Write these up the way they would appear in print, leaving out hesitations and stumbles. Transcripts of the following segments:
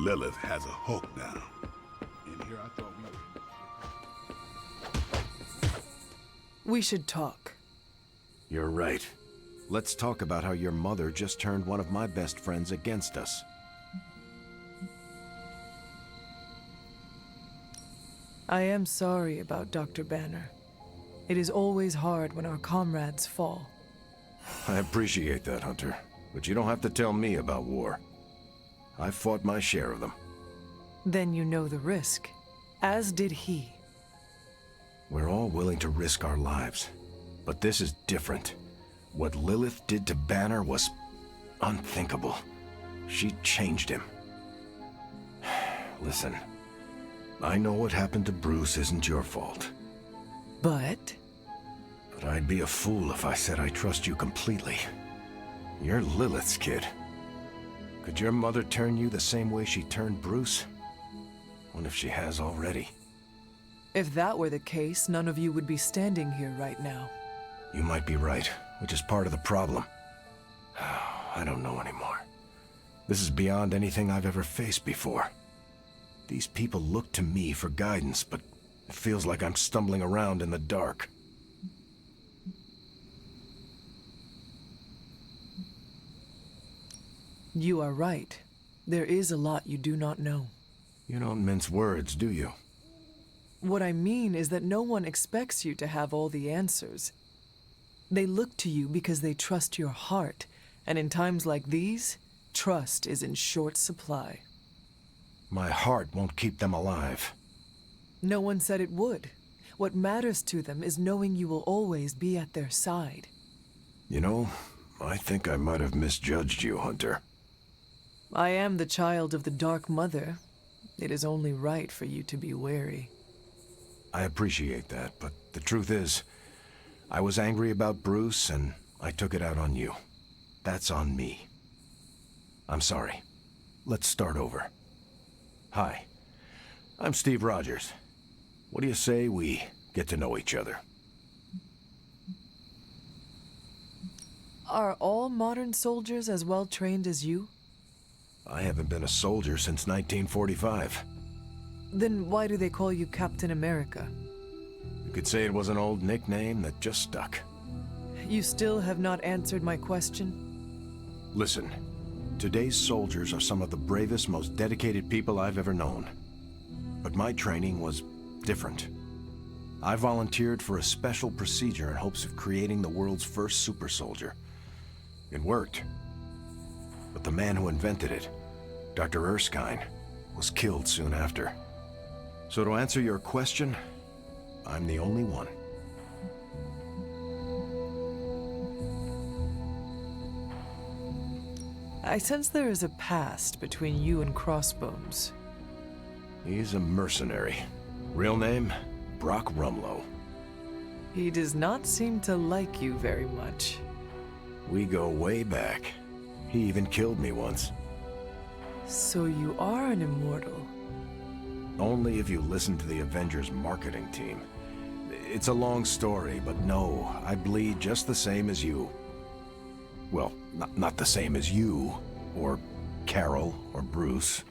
Lilith has a hook now. In here I thought We should talk. You're right. Let's talk about how your mother just turned one of my best friends against us. I am sorry about Dr. Banner. It is always hard when our comrades fall. I appreciate that, Hunter. But you don't have to tell me about war. I've fought my share of them. Then you know the risk, as did he. We're all willing to risk our lives. But this is different. What Lilith did to Banner was unthinkable. She changed him. Listen, I know what happened to Bruce isn't your fault. But I'd be a fool if I said I trust you completely. You're Lilith's kid. Could your mother turn you the same way she turned Bruce? What if she has already? if that were the case, none of you would be standing here right now. You might be right, which is part of the problem. I don't know anymore. This is beyond anything I've ever faced before. These people look to me for guidance, but it feels like I'm stumbling around in the dark. You are right. There is a lot you do not know. You don't mince words, do you? What I mean is that no one expects you to have all the answers. They look to you because they trust your heart, and in times like these, trust is in short supply. My heart won't keep them alive. No one said it would. What matters to them is knowing you will always be at their side. You know, I think I might have misjudged you, Hunter. I am the child of the Dark Mother. It is only right for you to be wary. I appreciate that, but the truth is, I was angry about Bruce, and I took it out on you. That's on me. I'm sorry. Let's start over. Hi, I'm Steve Rogers. What do you say we get to know each other? Are all modern soldiers as well trained as you? I haven't been a soldier since 1945. Then why do they call you Captain America? You could say it was an old nickname that just stuck. You still have not answered my question? Listen, today's soldiers are some of the bravest, most dedicated people I've ever known. But my training was different. I volunteered for a special procedure in hopes of creating the world's first super soldier. It worked. But the man who invented it, Dr. Erskine, was killed soon after. So to answer your question, I'm the only one. I sense there is a past between you and Crossbones. He's a mercenary. Real name, Brock Rumlow. He does not seem to like you very much. We go way back. He even killed me once. So you are an immortal. Only if you listen to the Avengers marketing team. It's a long story, but no, I bleed just the same as you. Well, not the same as you, or Carol, or Bruce.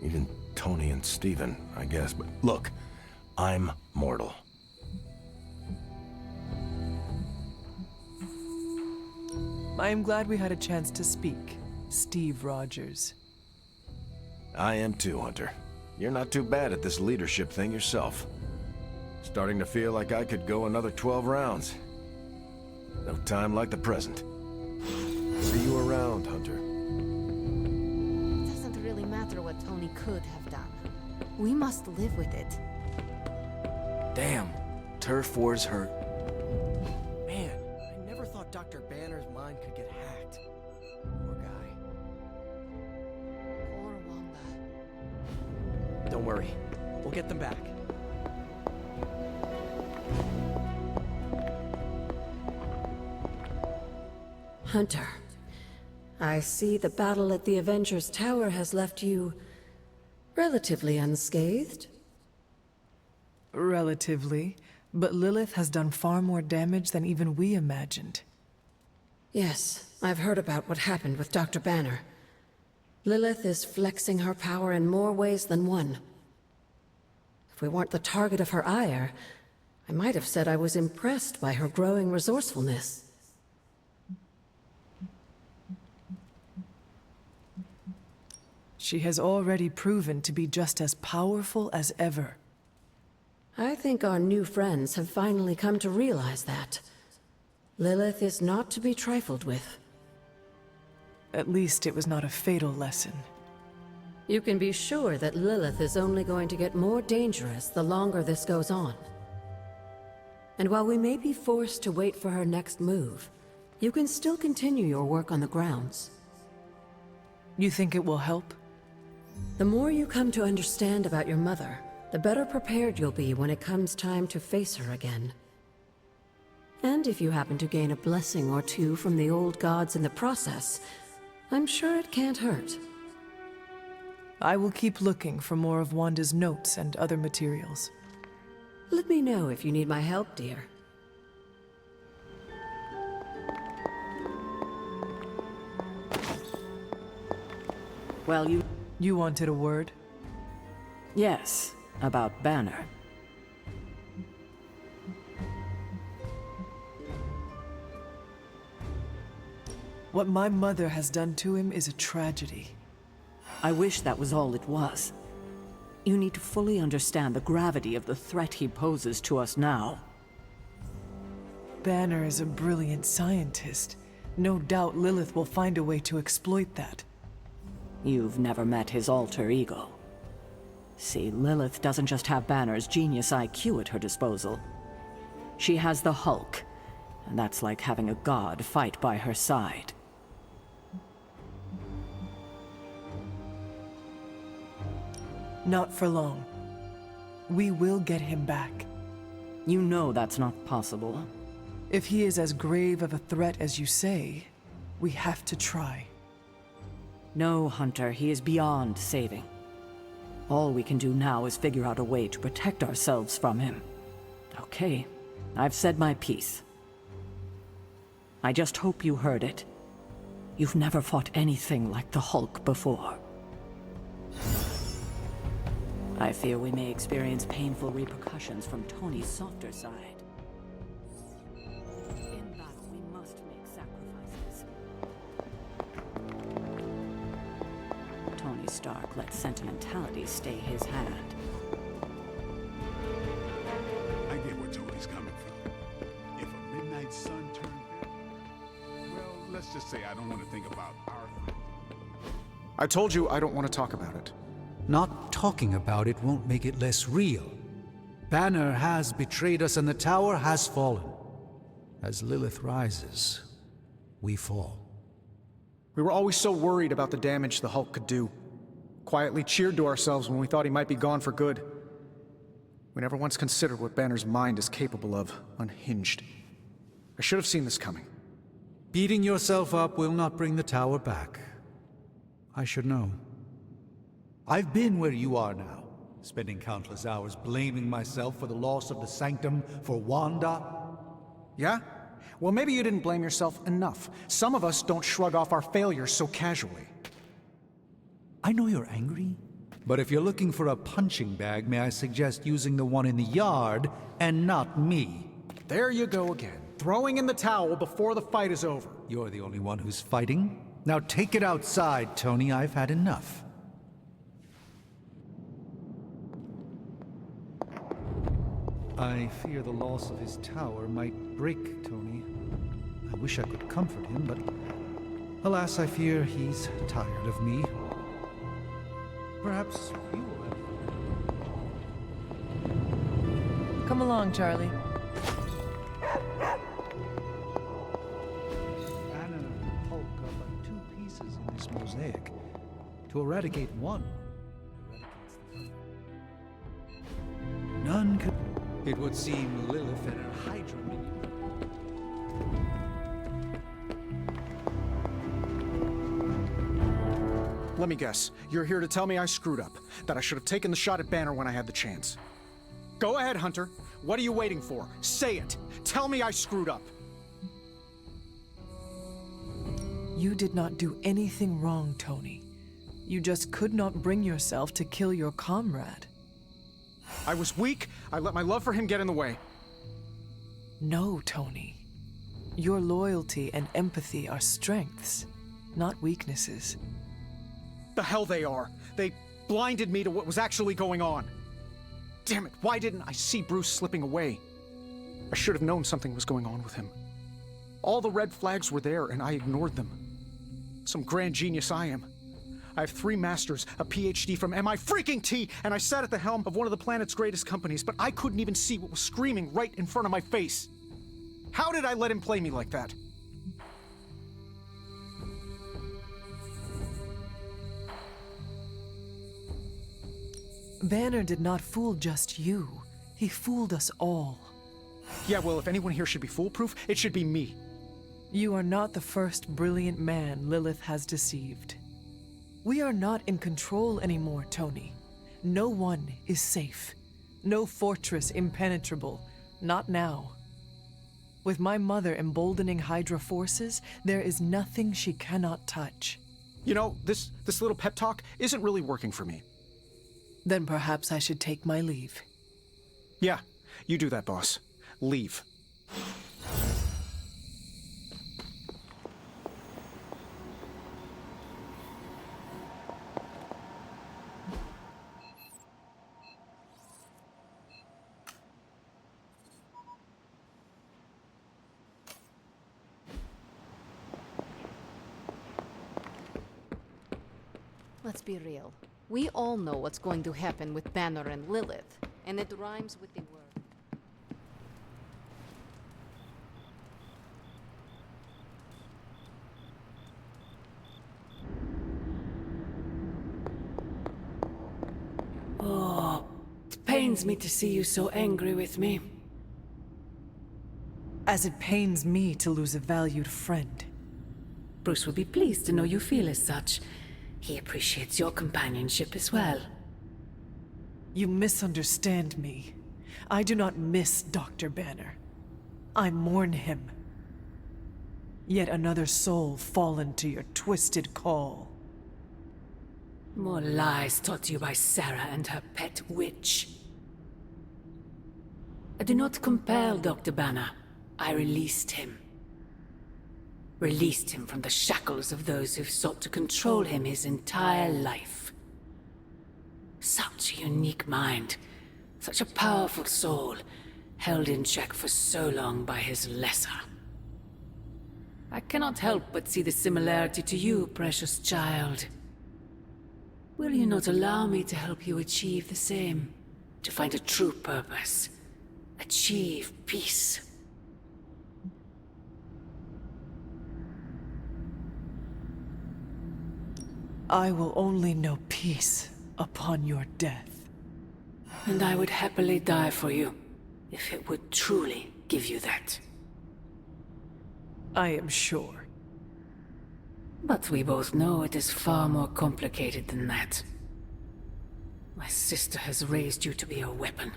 Even Tony and Steven, I guess, but look, I'm mortal. I am glad we had a chance to speak, Steve Rogers. I am too, Hunter. You're not too bad at this leadership thing yourself. Starting to feel like I could go another 12 rounds. No time like the present. See you around, Hunter. It doesn't really matter what Tony could have done. We must live with it. Damn, Turf Wars hurt. Man, I never thought Dr. Banner's mind could get hacked. Poor guy. Poor Wanda. Don't worry, we'll get them back. Hunter, I see the battle at the Avengers Tower has left you relatively unscathed. Relatively, but Lilith has done far more damage than even we imagined. Yes, I've heard about what happened with Dr. Banner. Lilith is flexing her power in more ways than one. If we weren't the target of her ire, I might have said I was impressed by her growing resourcefulness. She has already proven to be just as powerful as ever. I think our new friends have finally come to realize that. Lilith is not to be trifled with. At least it was not a fatal lesson. You can be sure that Lilith is only going to get more dangerous the longer this goes on. And while we may be forced to wait for her next move, you can still continue your work on the grounds. You think it will help? The more you come to understand about your mother, the better prepared you'll be when it comes time to face her again. And if you happen to gain a blessing or two from the old gods in the process, I'm sure it can't hurt. I will keep looking for more of Wanda's notes and other materials. Let me know if you need my help, dear. Well, You wanted a word? yes, about Banner. What my mother has done to him is a tragedy. I wish that was all it was. You need to fully understand the gravity of the threat he poses to us now. Banner is a brilliant scientist. No doubt Lilith will find a way to exploit that. You've never met his alter ego. See, Lilith doesn't just have Banner's genius IQ at her disposal. She has the Hulk, and that's like having a god fight by her side. Not for long. We will get him back. You know that's not possible. If he is as grave of a threat as you say, we have to try. No, Hunter, he is beyond saving. All we can do now is figure out a way to protect ourselves from him. Okay, I've said my piece. I just hope you heard it. You've never fought anything like the Hulk before. I fear we may experience painful repercussions from Tony's softer side. In battle, we must make sacrifices. Tony Stark let sentimentality stay his hand. I get where Tony's coming from. If a midnight sun turned red, well, let's just say I don't want to think about our friend. I told you I don't want to talk about it. Not talking about it won't make it less real. Banner has betrayed us and the tower has fallen. As Lilith rises, we fall. We were always so worried about the damage the Hulk could do. Quietly cheered to ourselves when we thought he might be gone for good. We never once considered what Banner's mind is capable of, unhinged. I should have seen this coming. Beating yourself up will not bring the tower back. I should know. I've been where you are now, spending countless hours blaming myself for the loss of the Sanctum for Wanda. Yeah? Well, maybe you didn't blame yourself enough. Some of us don't shrug off our failures so casually. I know you're angry, but if you're looking for a punching bag, may I suggest using the one in the yard and not me? There you go again, throwing in the towel before the fight is over. You're the only one who's fighting. Now take it outside, Tony. I've had enough. I fear the loss of his tower might break Tony. I wish I could comfort him, but alas, I fear he's tired of me. Perhaps you will have... Come along, Charlie. Banner and Hulk are but two pieces in this mosaic. To eradicate one, eradicates the other. None could... It would seem Lilith and her Hydra minion. Let me guess, you're here to tell me I screwed up, that I should have taken the shot at Banner when I had the chance. Go ahead, Hunter. What are you waiting for? Say it! Tell me I screwed up! You did not do anything wrong, Tony. You just could not bring yourself to kill your comrade. I was weak. I let my love for him get in the way. No, Tony. Your loyalty and empathy are strengths, not weaknesses. The hell they are. They blinded me to what was actually going on. Damn it, why didn't I see Bruce slipping away? I should have known something was going on with him. All the red flags were there, and I ignored them. Some grand genius I am. I have 3 masters, a PhD from MI-freaking-T, and I sat at the helm of one of the planet's greatest companies, but I couldn't even see what was screaming right in front of my face. How did I let him play me like that? Banner did not fool just you. He fooled us all. Yeah, well, if anyone here should be foolproof, it should be me. You are not the first brilliant man Lilith has deceived. We are not in control anymore, Tony. No one is safe. No fortress impenetrable. Not now. With my mother emboldening Hydra forces, there is nothing she cannot touch. You know, this little pep talk isn't really working for me. Then perhaps I should take my leave. Yeah, you do that, boss. Leave. Let's be real. We all know what's going to happen with Banner and Lilith, and it rhymes with the word. Oh, it pains me to see you so angry with me. As it pains me to lose a valued friend. Bruce will be pleased to know you feel as such. He appreciates your companionship as well. You misunderstand me. I do not miss Dr. Banner. I mourn him. Yet another soul fallen to your twisted call. More lies taught you by Sarah and her pet witch. I do not compel Dr. Banner. I released him. Released him from the shackles of those who've sought to control him his entire life. Such a unique mind, such a powerful soul, held in check for so long by his lesser. I cannot help but see the similarity to you, precious child. Will you not allow me to help you achieve the same? To find a true purpose, achieve peace. I will only know peace upon your death. And I would happily die for you, if it would truly give you that. I am sure. But we both know it is far more complicated than that. My sister has raised you to be a weapon.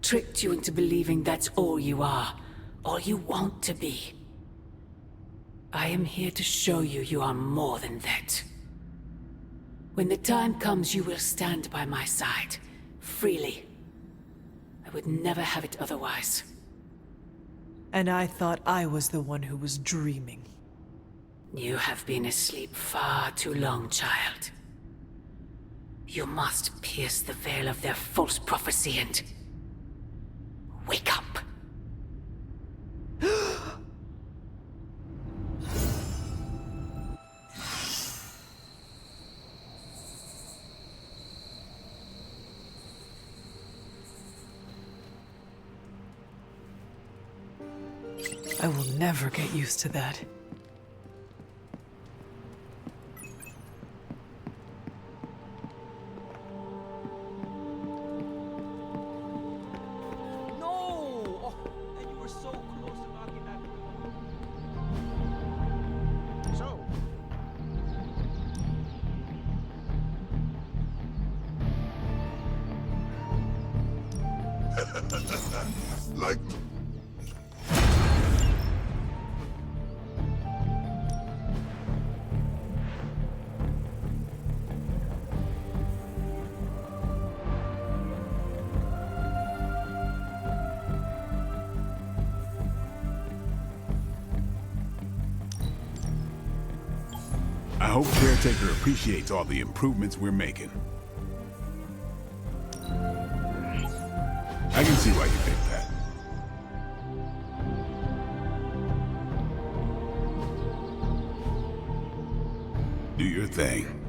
Tricked you into believing that's all you are, all you want to be. I am here to show you you are more than that. When the time comes, you will stand by my side, freely. I would never have it otherwise. And I thought I was the one who was dreaming. You have been asleep far too long, child. You must pierce the veil of their false prophecy and... wake up. I will never get used to that. Like... I hope Caretaker appreciates all the improvements we're making. I can see why you picked that. Do your thing.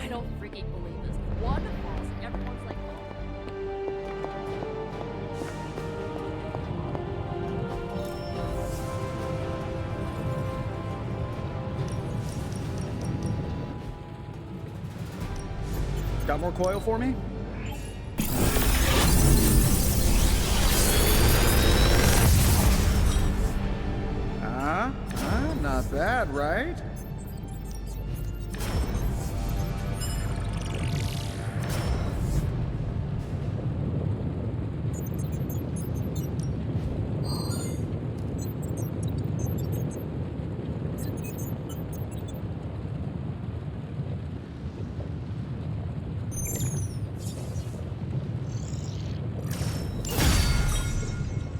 I don't freaking believe this. One falls, everyone's like, oh. Got more coil for me? Not bad, right?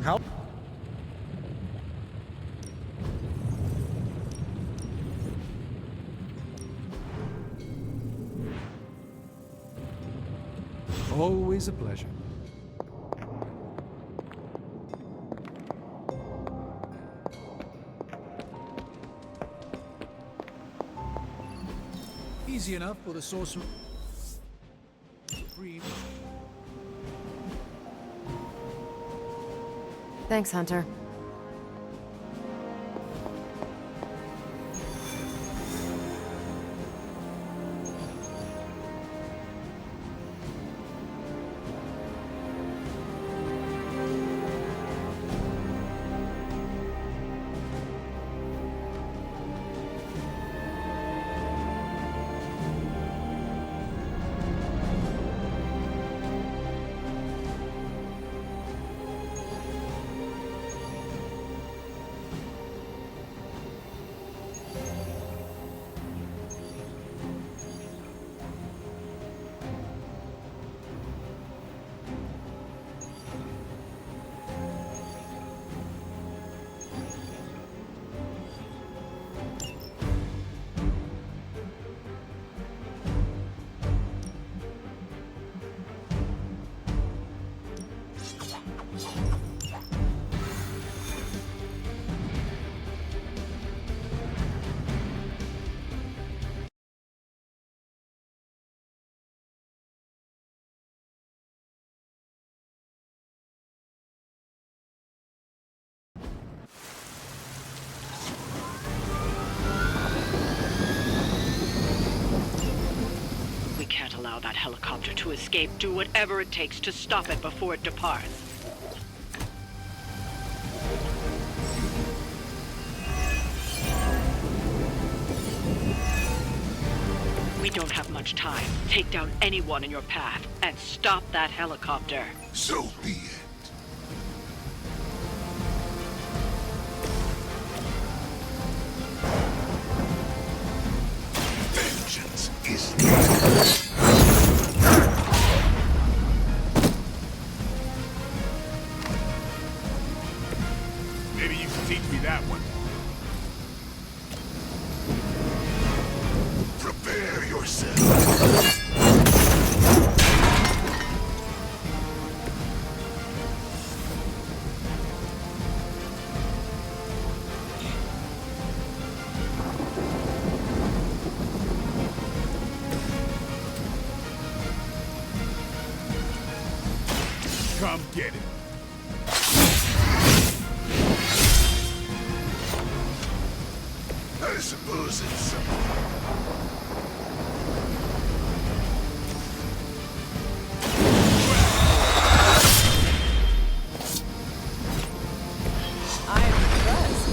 How? Always a pleasure. Easy enough for the sorcerer. Free. Thanks, Hunter. We can't allow that helicopter to escape. Do whatever it takes to stop it before it departs. We don't have much time. Take down anyone in your path and stop that helicopter. So be it. Vengeance is maybe you can teach me that one. Prepare yourself. Come get it. I suppose it's something. I am impressed.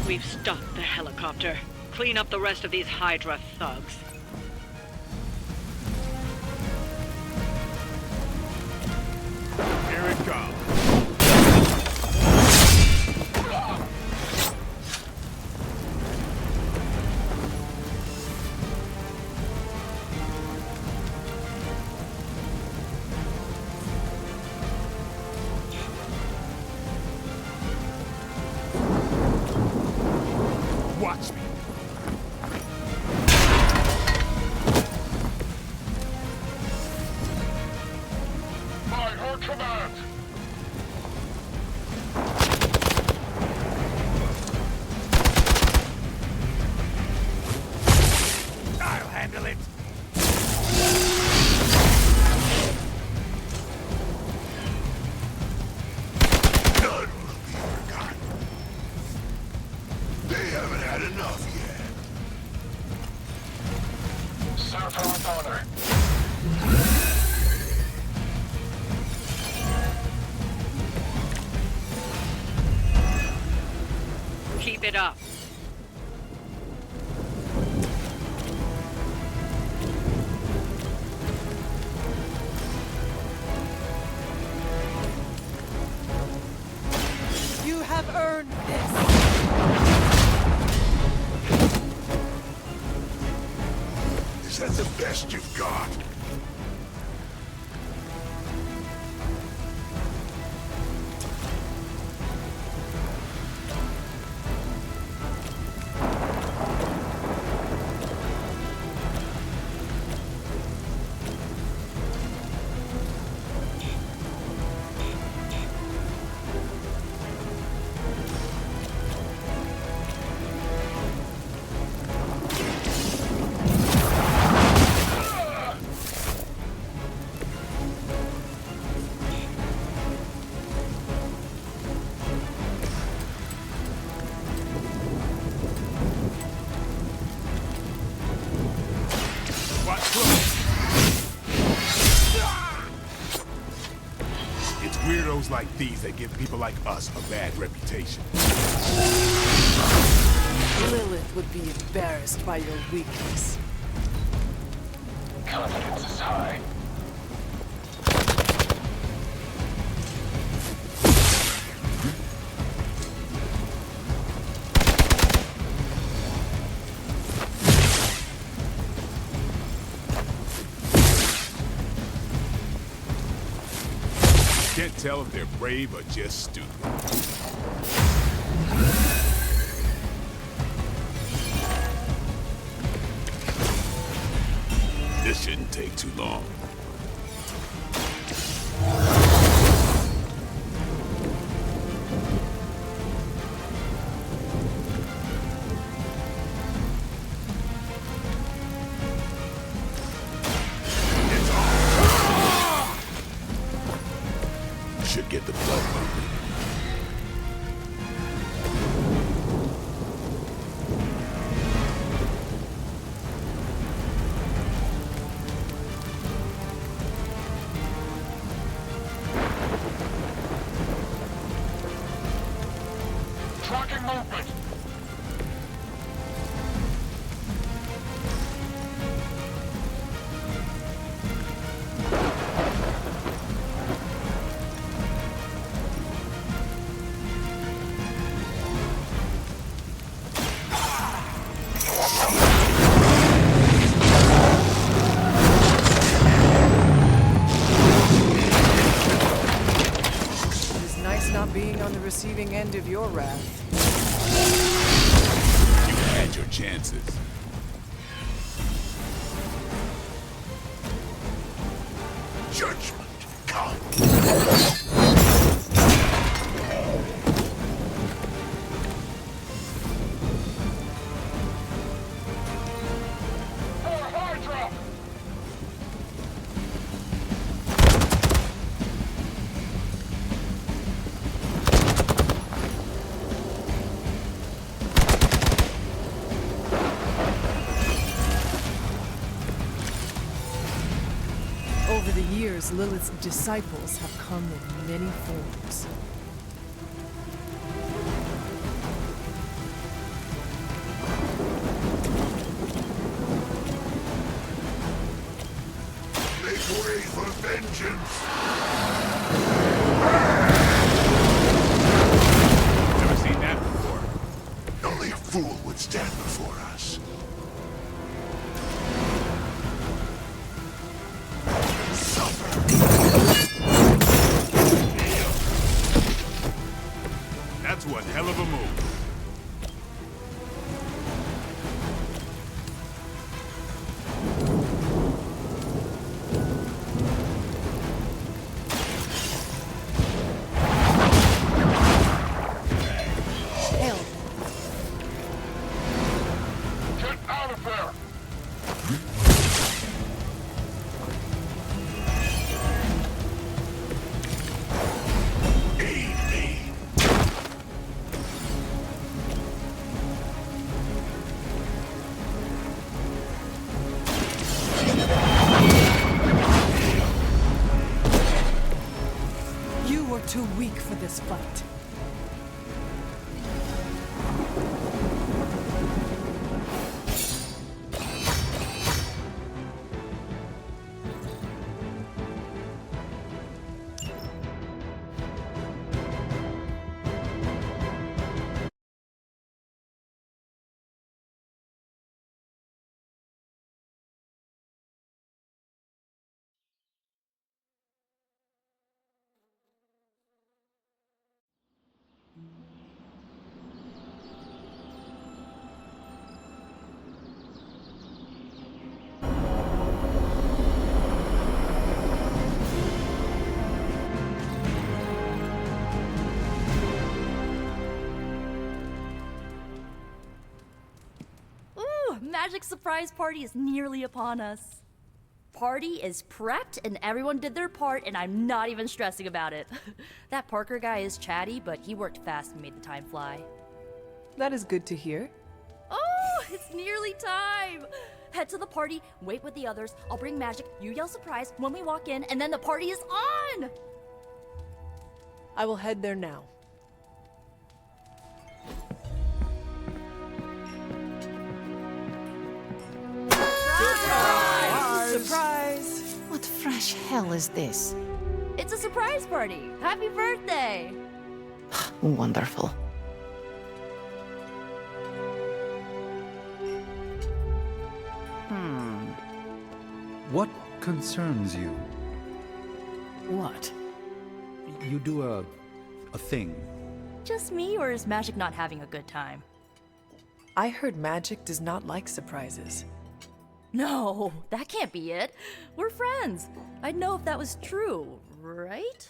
We've stopped the helicopter. clean up the rest of these Hydra thugs. Here it comes. Watch me. By her command! I'll handle it. None will be forgotten. They haven't had enough yet. Serve her with honor. Keep it up. You have earned this. Is that the best you've got? Watch close. It's weirdos like these that give people like us a bad reputation. Lilith would be embarrassed by your weakness. Confidence is high. Can't tell if they're brave or just stupid. This shouldn't take too long. It's on. Should get the blood moving. Tracking movement. It is nice not being on the receiving end of your wrath. You had your chances. Judgment, come. For Hydra! Over the years, Lilith's disciples have come in many forms. vengeance! Never seen that before. Only a fool would stand before us. That's one hell of a move. Hell, Get out of there! Aid me! You were too weak for this fight. Ooh, Magic Surprise Party is nearly upon us. Party is prepped and everyone did their part and I'm not even stressing about it. That Parker guy is chatty, but he worked fast and made the time fly. That is good to hear. Oh, it's nearly time! Head to the party, wait with the others, I'll bring magic, you yell surprise when we walk in, and then the party is on! I will head there now. Surprise! what fresh hell is this? It's a surprise party! Happy birthday! Wonderful. What concerns you? What? You do a thing. Just me, or is magic not having a good time? I heard magic does not like surprises. No, that can't be it. We're friends. I'd know if that was true, right?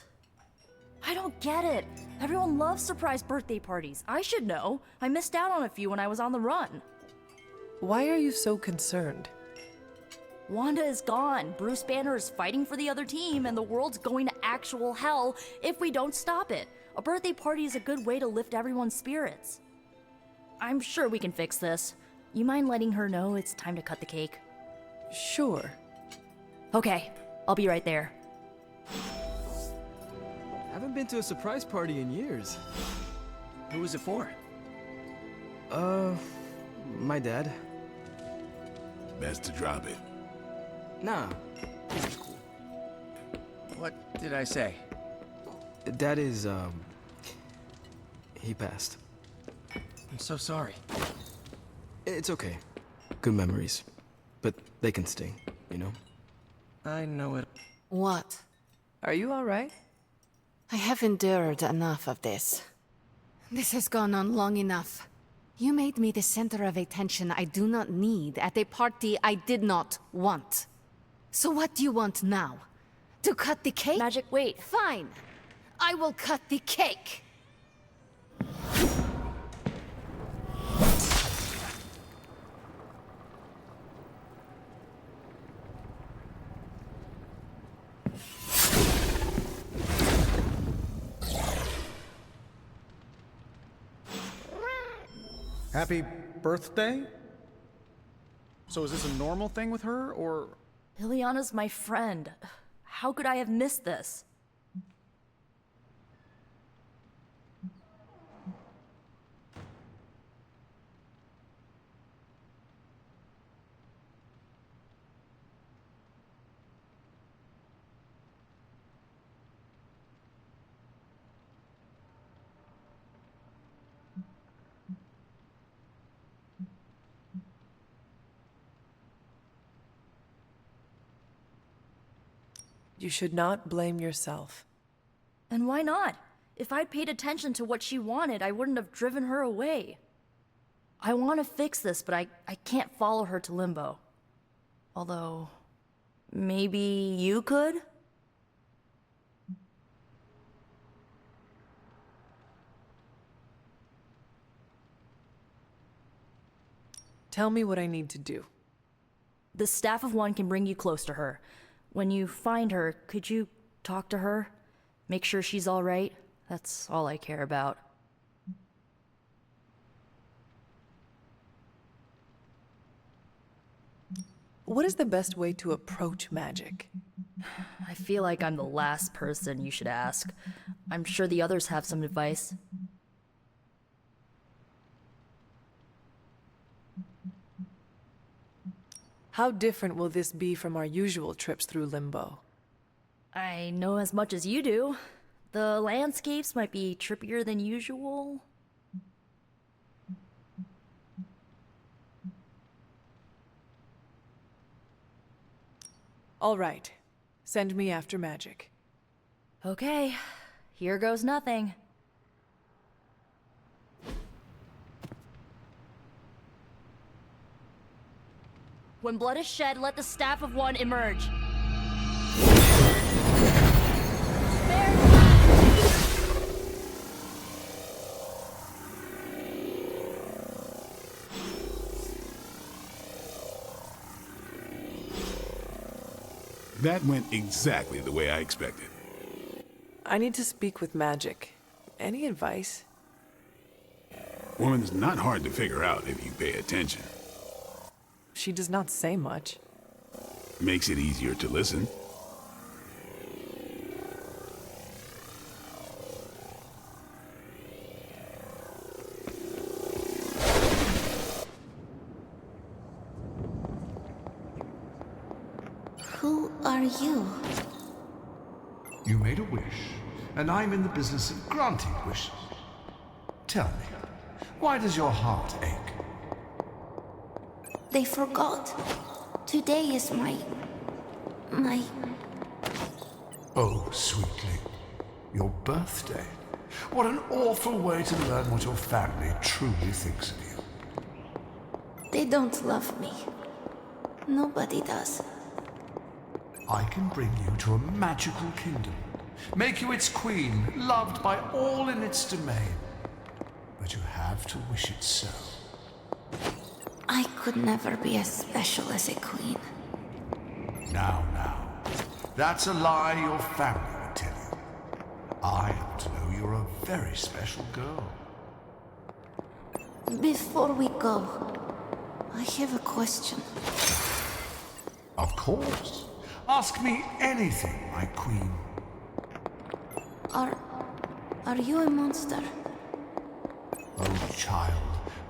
I don't get it. Everyone loves surprise birthday parties. I should know. I missed out on a few when I was on the run. Why are you so concerned? Wanda is gone. Bruce Banner is fighting for the other team, and the world's going to actual hell if we don't stop it. A birthday party is a good way to lift everyone's spirits. I'm sure we can fix this. You mind letting her know it's time to cut the cake? Sure. Okay, I'll be right there. Haven't been to a surprise party in years. Who was it for? My dad. Best to drop it. Nah, he's cool. What did I say? Dad is, he passed. I'm so sorry. It's okay. Good memories. But they can sting, you know? I know it. What? Are you all right? I have endured enough of this. This has gone on long enough. You made me the center of attention I do not need at a party I did not want. So what do you want now? To cut the cake? Magic, wait. Fine. I will cut the cake. Happy birthday? So is this a normal thing with her, or...? Liliana's my friend. How could I have missed this? You should not blame yourself. And why not? If I'd paid attention to what she wanted, I wouldn't have driven her away. I want to fix this, but I can't follow her to Limbo. Although, maybe you could? Tell me what I need to do. The Staff of One can bring you close to her. When you find her, could you talk to her? Make sure she's all right? That's all I care about. What is the best way to approach magic? I feel like I'm the last person you should ask. I'm sure the others have some advice. How different will this be from our usual trips through Limbo? I know as much as you do. The landscapes might be trippier than usual. All right. Send me after magic. Okay. Here goes nothing. When blood is shed, let the Staff of One emerge. That went exactly the way I expected. I need to speak with magic. Any advice? Woman's not hard to figure out if you pay attention. She does not say much. Makes it easier to listen. Who are you? You made a wish, and I'm in the business of granting wishes. Tell me, why does your heart ache? They forgot. Today is my... Oh, sweetly. Your birthday. What an awful way to learn what your family truly thinks of you. They don't love me. Nobody does. I can bring you to a magical kingdom, make you its queen, loved by all in its domain. But you have to wish it so. I could never be as special as a queen. Now. That's a lie your family would tell you. I happen to know you're a very special girl. Before we go, I have a question. Of course. Ask me anything, my queen. Are you a monster? Oh, child,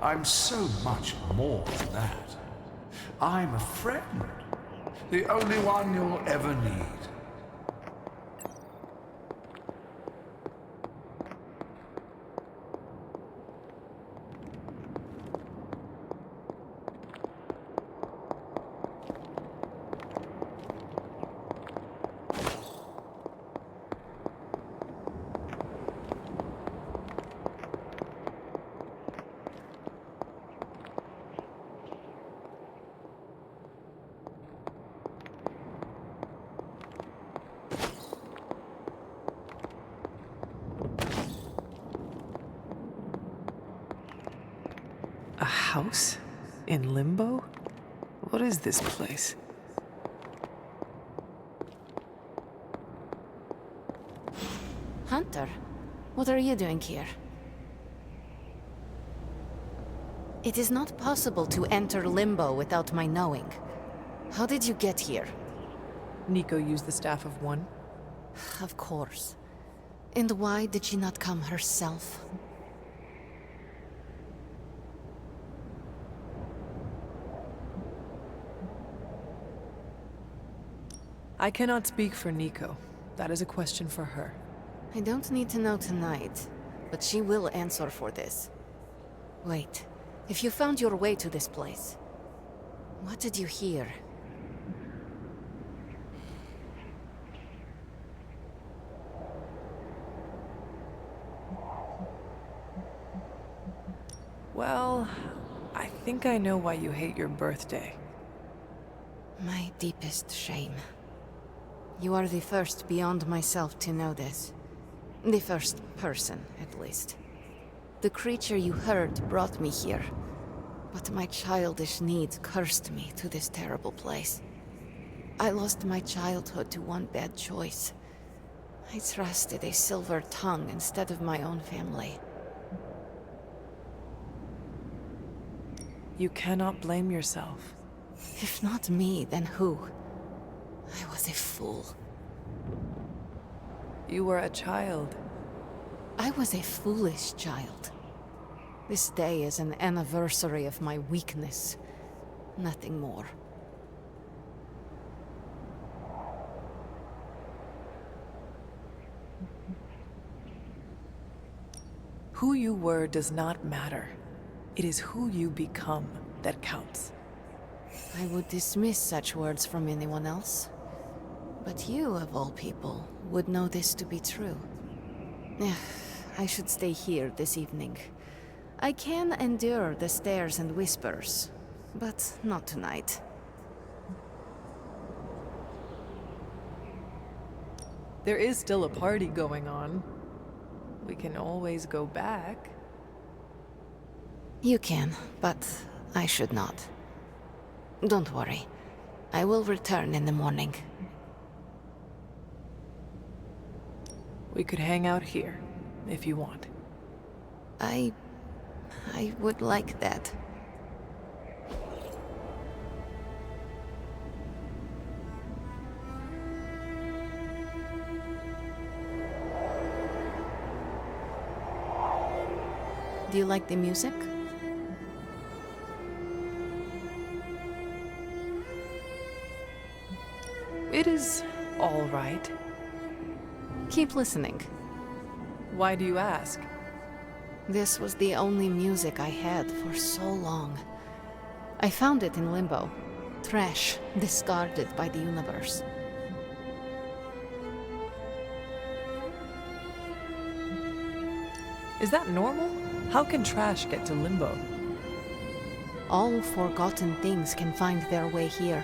I'm so much more than that. I'm a friend. The only one you'll ever need. A house? In Limbo? What is this place? Hunter, what are you doing here? It is not possible to enter Limbo without my knowing. How did you get here? Nico used the Staff of One. Of course. And why did she not come herself? I cannot speak for Nico. That is a question for her. I don't need to know tonight, but she will answer for this. Wait, if you found your way to this place, what did you hear? Well, I think I know why you hate your birthday. My deepest shame. You are the first beyond myself to know this. The first person, at least. The creature you heard brought me here. But my childish needs cursed me to this terrible place. I lost my childhood to one bad choice. I trusted a silver tongue instead of my own family. You cannot blame yourself. If not me, then who? I was a fool. You were a child. I was a foolish child. This day is an anniversary of my weakness. Nothing more. Who you were does not matter. It is who you become that counts. I would dismiss such words from anyone else. But you, of all people, would know this to be true. I should stay here this evening. I can endure the stares and whispers, but not tonight. There is still a party going on. We can always go back. You can, but I should not. Don't worry. I will return in the morning. We could hang out here, if you want. I would like that. Do you like the music? It is all right. Keep listening. Why do you ask? This was the only music I had for so long. I found it in Limbo. Trash, discarded by the universe. Is that normal? How can trash get to Limbo? All forgotten things can find their way here.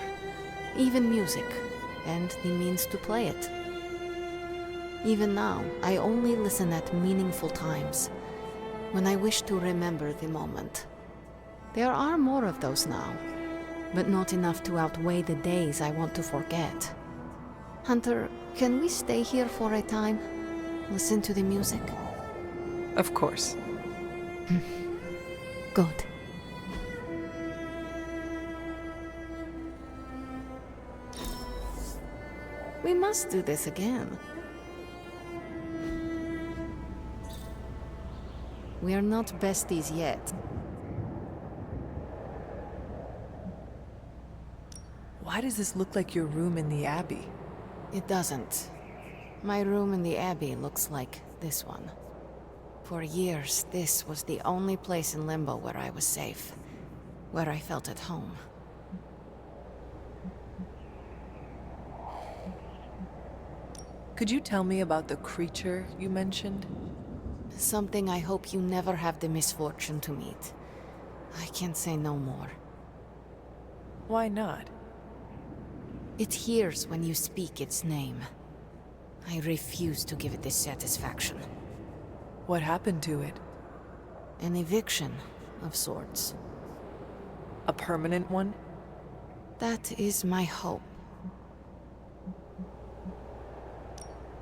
Even music, and the means to play it. Even now, I only listen at meaningful times, when I wish to remember the moment. There are more of those now, but not enough to outweigh the days I want to forget. Hunter, can we stay here for a time? Listen to the music? Of course. Good. We must do this again. We are not besties yet. Why does this look like your room in the Abbey? It doesn't. My room in the Abbey looks like this one. For years, this was the only place in Limbo where I was safe, where I felt at home. Could you tell me about the creature you mentioned? Something I hope you never have the misfortune to meet. I can't say no more. Why not? It hears when you speak its name. I refuse to give it this satisfaction. What happened to it? An eviction of sorts. A permanent one? That is my hope.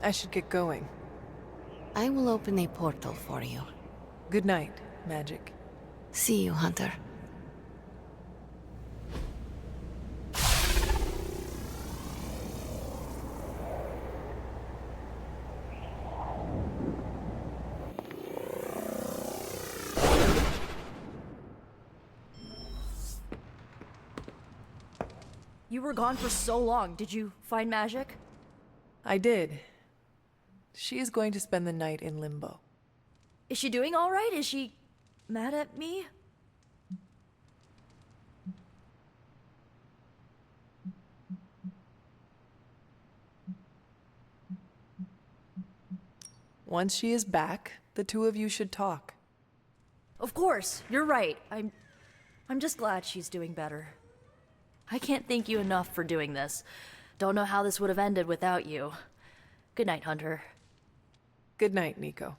I should get going. I will open a portal for you. Good night, Magic. See you, Hunter. You were gone for so long. Did you find Magic? I did. She is going to spend the night in Limbo. Is she doing all right? Is she mad at me? Once she is back, the two of you should talk. Of course, you're right. I'm just glad she's doing better. I can't thank you enough for doing this. Don't know how this would have ended without you. Good night, Hunter. Good night, Nico.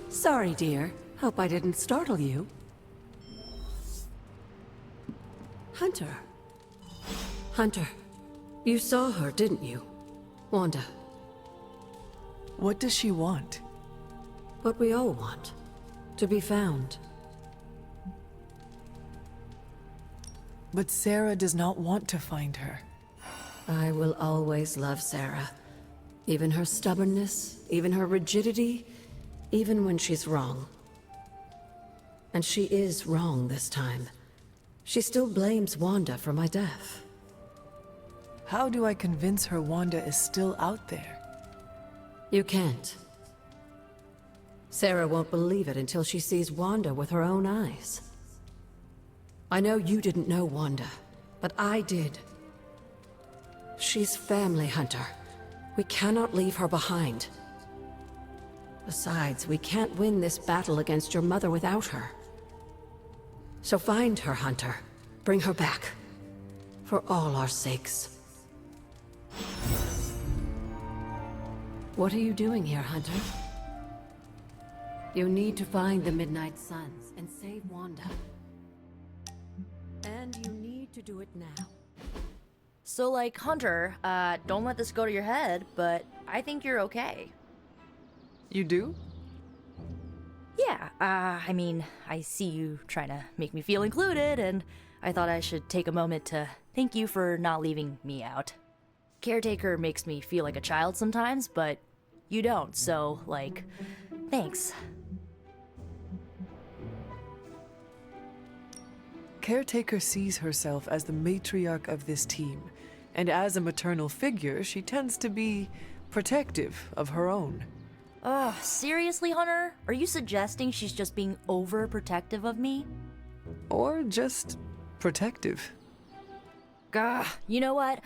Sorry, dear. Hope I didn't startle you. Hunter. Hunter, you saw her, didn't you? Wanda. What does she want? What we all want. To be found. But Sarah does not want to find her. I will always love Sarah. Even her stubbornness, even her rigidity, even when she's wrong. And she is wrong this time. She still blames Wanda for my death. How do I convince her Wanda is still out there? You can't. Sarah won't believe it until she sees Wanda with her own eyes. I know you didn't know Wanda, but I did. She's family, Hunter. We cannot leave her behind. Besides, we can't win this battle against your mother without her. So find her, Hunter. Bring her back. For all our sakes. What are you doing here, Hunter? You need to find the Midnight Suns and save Wanda. And you need to do it now. So, like, Hunter, don't let this go to your head, but I think you're okay. You do? Yeah, I mean, I see you trying to make me feel included, and I thought I should take a moment to thank you for not leaving me out. Caretaker makes me feel like a child sometimes, but you don't, so, like, thanks. Caretaker sees herself as the matriarch of this team, and as a maternal figure, she tends to be protective of her own. Ugh, seriously, Hunter? Are you suggesting she's just being overprotective of me? Or just protective. Gah, you know what?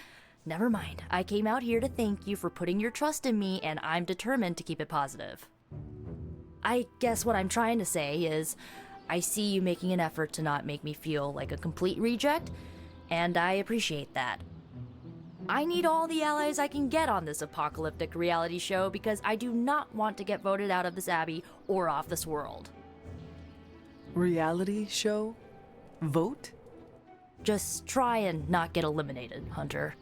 Never mind. I came out here to thank you for putting your trust in me, and I'm determined to keep it positive. I guess what I'm trying to say is, I see you making an effort to not make me feel like a complete reject, and I appreciate that. I need all the allies I can get on this apocalyptic reality show because I do not want to get voted out of this abbey or off this world. Reality show? Vote? Just try and not get eliminated, Hunter.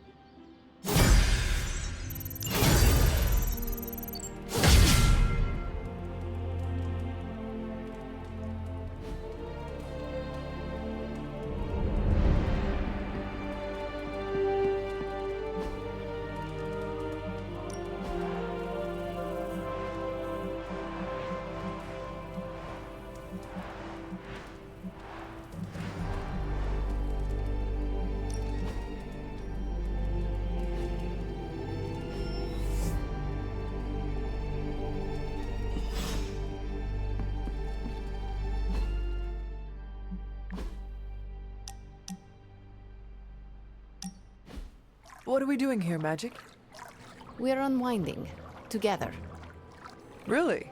What are we doing here, Magic? We're unwinding. Together. Really?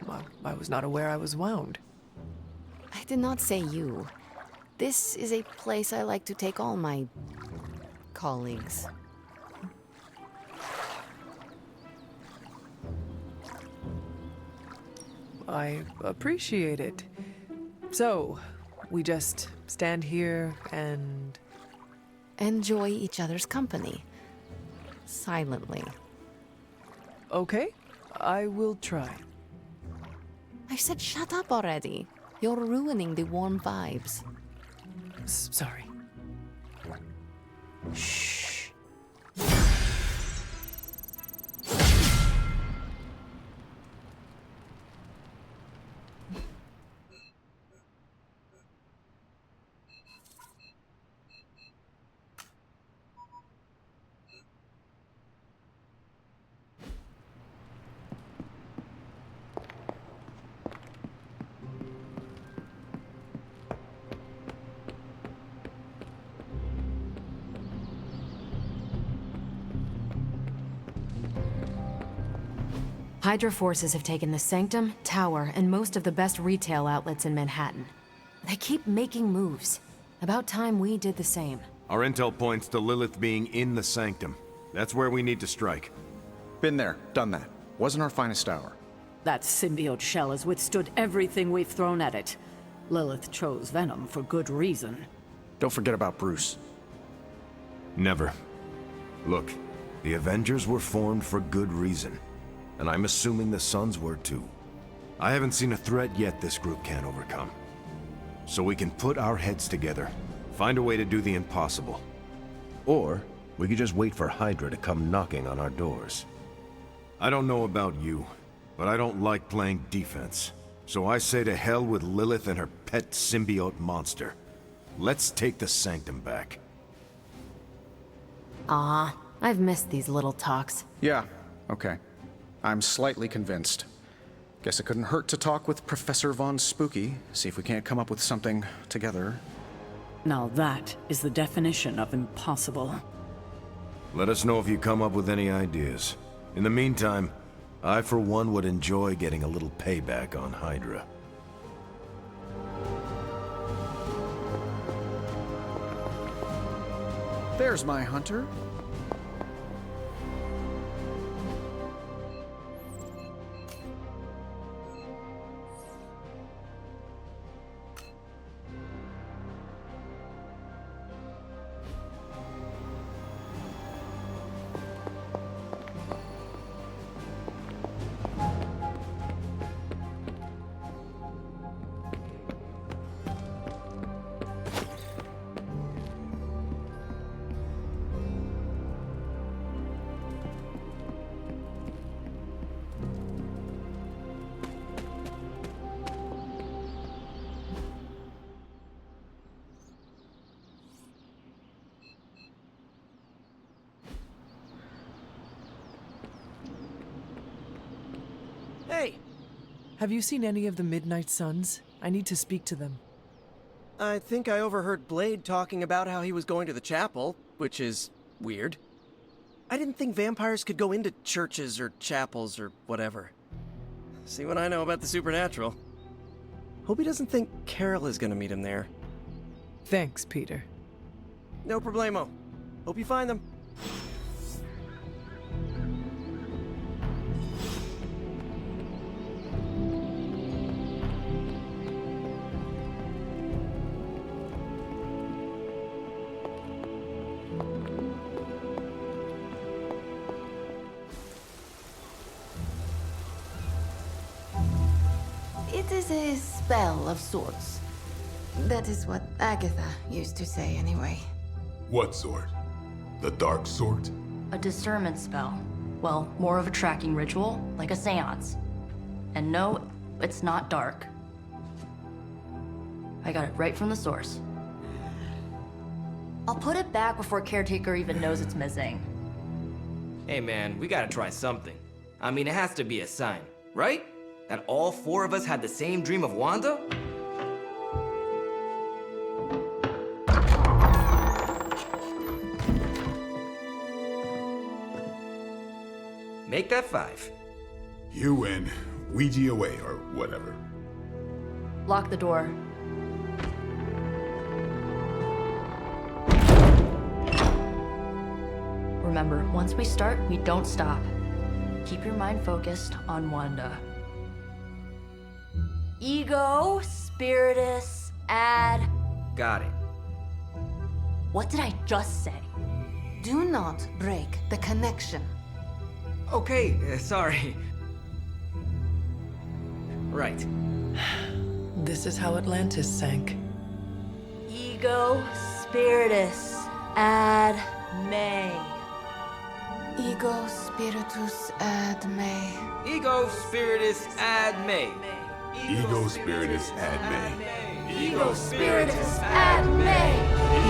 Well, I was not aware I was wound. I did not say you. This is a place I like to take all my colleagues. I appreciate it. So, we just stand here and... Enjoy each other's company. Silently. Okay, I will try. I said shut up already. You're ruining the warm vibes. Sorry. Shh. Hydra forces have taken the Sanctum, Tower, and most of the best retail outlets in Manhattan. They keep making moves. About time we did the same. Our intel points to Lilith being in the Sanctum. That's where we need to strike. Been there, done that. Wasn't our finest hour. That symbiote shell has withstood everything we've thrown at it. Lilith chose Venom for good reason. Don't forget about Bruce. Never. Look, the Avengers were formed for good reason. And I'm assuming the Sons were too. I haven't seen a threat yet this group can't overcome. So we can put our heads together, find a way to do the impossible. Or we could just wait for Hydra to come knocking on our doors. I don't know about you, but I don't like playing defense. So I say to hell with Lilith and her pet symbiote monster. Let's take the Sanctum back. Ah, I've missed these little talks. Yeah, okay. I'm slightly convinced. Guess it couldn't hurt to talk with Professor Von Spooky, see if we can't come up with something together. Now that is the definition of impossible. Let us know if you come up with any ideas. In the meantime, I for one would enjoy getting a little payback on Hydra. There's my hunter. Hey! Have you seen any of the Midnight Suns? I need to speak to them. I think I overheard Blade talking about how he was going to the chapel, which is weird. I didn't think vampires could go into churches or chapels or whatever. See what I know about the supernatural. Hope he doesn't think Carol is gonna meet him there. Thanks, Peter. No problemo. Hope you find them. It is a spell of sorts. That is what Agatha used to say, anyway. What sort? The dark sort? A discernment spell. Well, more of a tracking ritual, like a seance. And no, it's not dark. I got it right from the source. I'll put it back before Caretaker even knows it's missing. Hey man, we gotta try something. I mean, it has to be a sign, right? That all four of us had the same dream of Wanda? Make that 5. You win. Ouija away, or whatever. Lock the door. Remember, once we start, we don't stop. Keep your mind focused on Wanda. Ego, Spiritus, add... Got it. What did I just say? Do not break the connection. Okay, sorry. Right. This is how Atlantis sank. Ego Spiritus ad me. Ego spiritus ad me. Ego Spiritus ad me. Ego Spiritus ad me. Ego Spiritus ad me.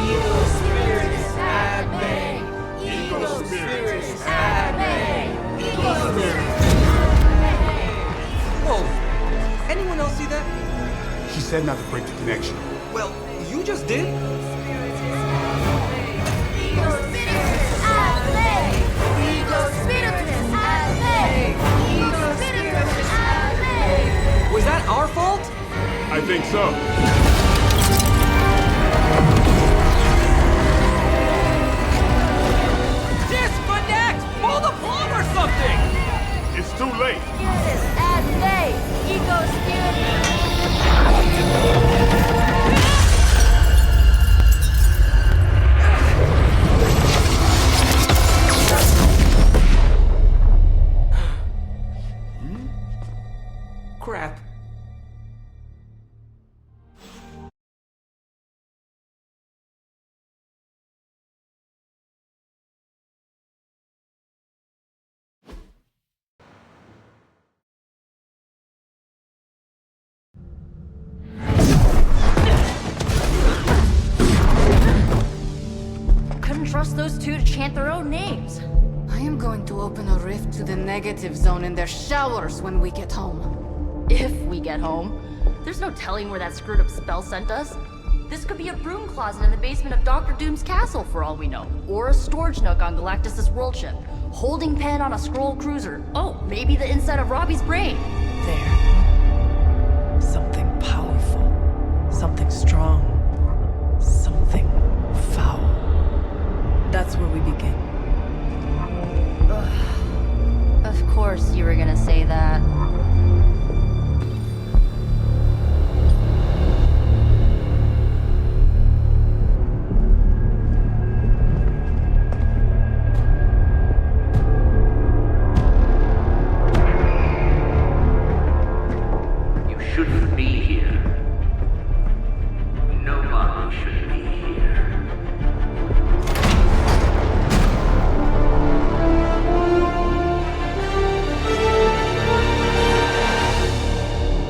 Ego Spiritus ad me. Ego Spiritus ad me. Ego Spiritus. Whoa! Anyone else see that? She said not to break the connection. Well, you just did. Ego Spiritus ad me. Ego Spiritus ad me. Ego Spiritus ad me. Was that our fault? I think so. Disconnect! Pull the plug or something! It's too late. Spiritus ad me. Ego Spiritus. Crap. Couldn't trust those two to chant their own names. I am going to open a rift to the negative zone in their showers when we get home. If we get home. There's no telling where that screwed up spell sent us. This could be a broom closet in the basement of Dr. Doom's castle for all we know. Or a storage nook on Galactus' world ship. Holding pen on a scroll cruiser. Oh, maybe the inside of Robbie's brain. There. Something powerful. Something strong. Something foul. That's where we begin. Of course you were gonna say that. You shouldn't be here. Nobody should be here.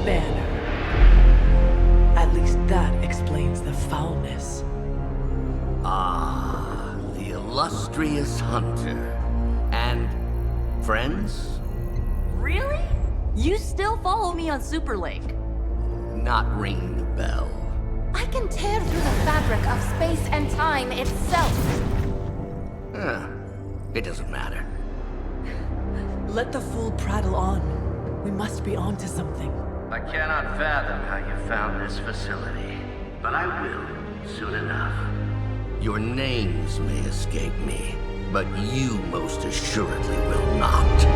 Banner. At least that explains the foulness. Ah, the illustrious hunter. And friends? Really? You still follow me on Super Lake? Not ringing the bell. I can tear through the fabric of space and time itself. It doesn't matter. Let the fool prattle on. We must be onto something. I cannot fathom how you found this facility, but I will soon enough. Your names may escape me, but you most assuredly will not.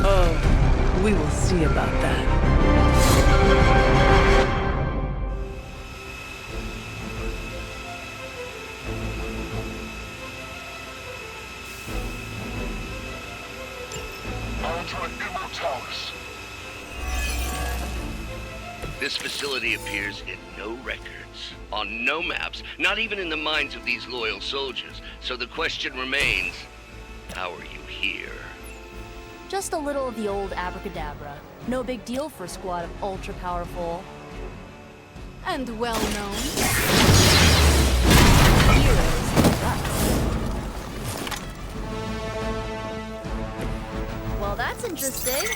Oh, we will see about that. Immortalis. This facility appears in no records, on no maps, not even in the minds of these loyal soldiers. So the question remains, how are you here? Just a little of the old abracadabra. No big deal for a squad of ultra-powerful... And well-known. heroes like us. Well, that's interesting.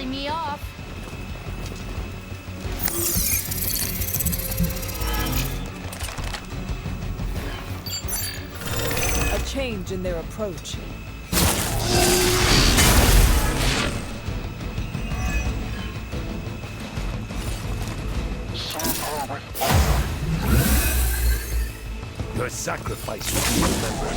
pissing me off. A change in their approach. Your sacrifice will be remembered.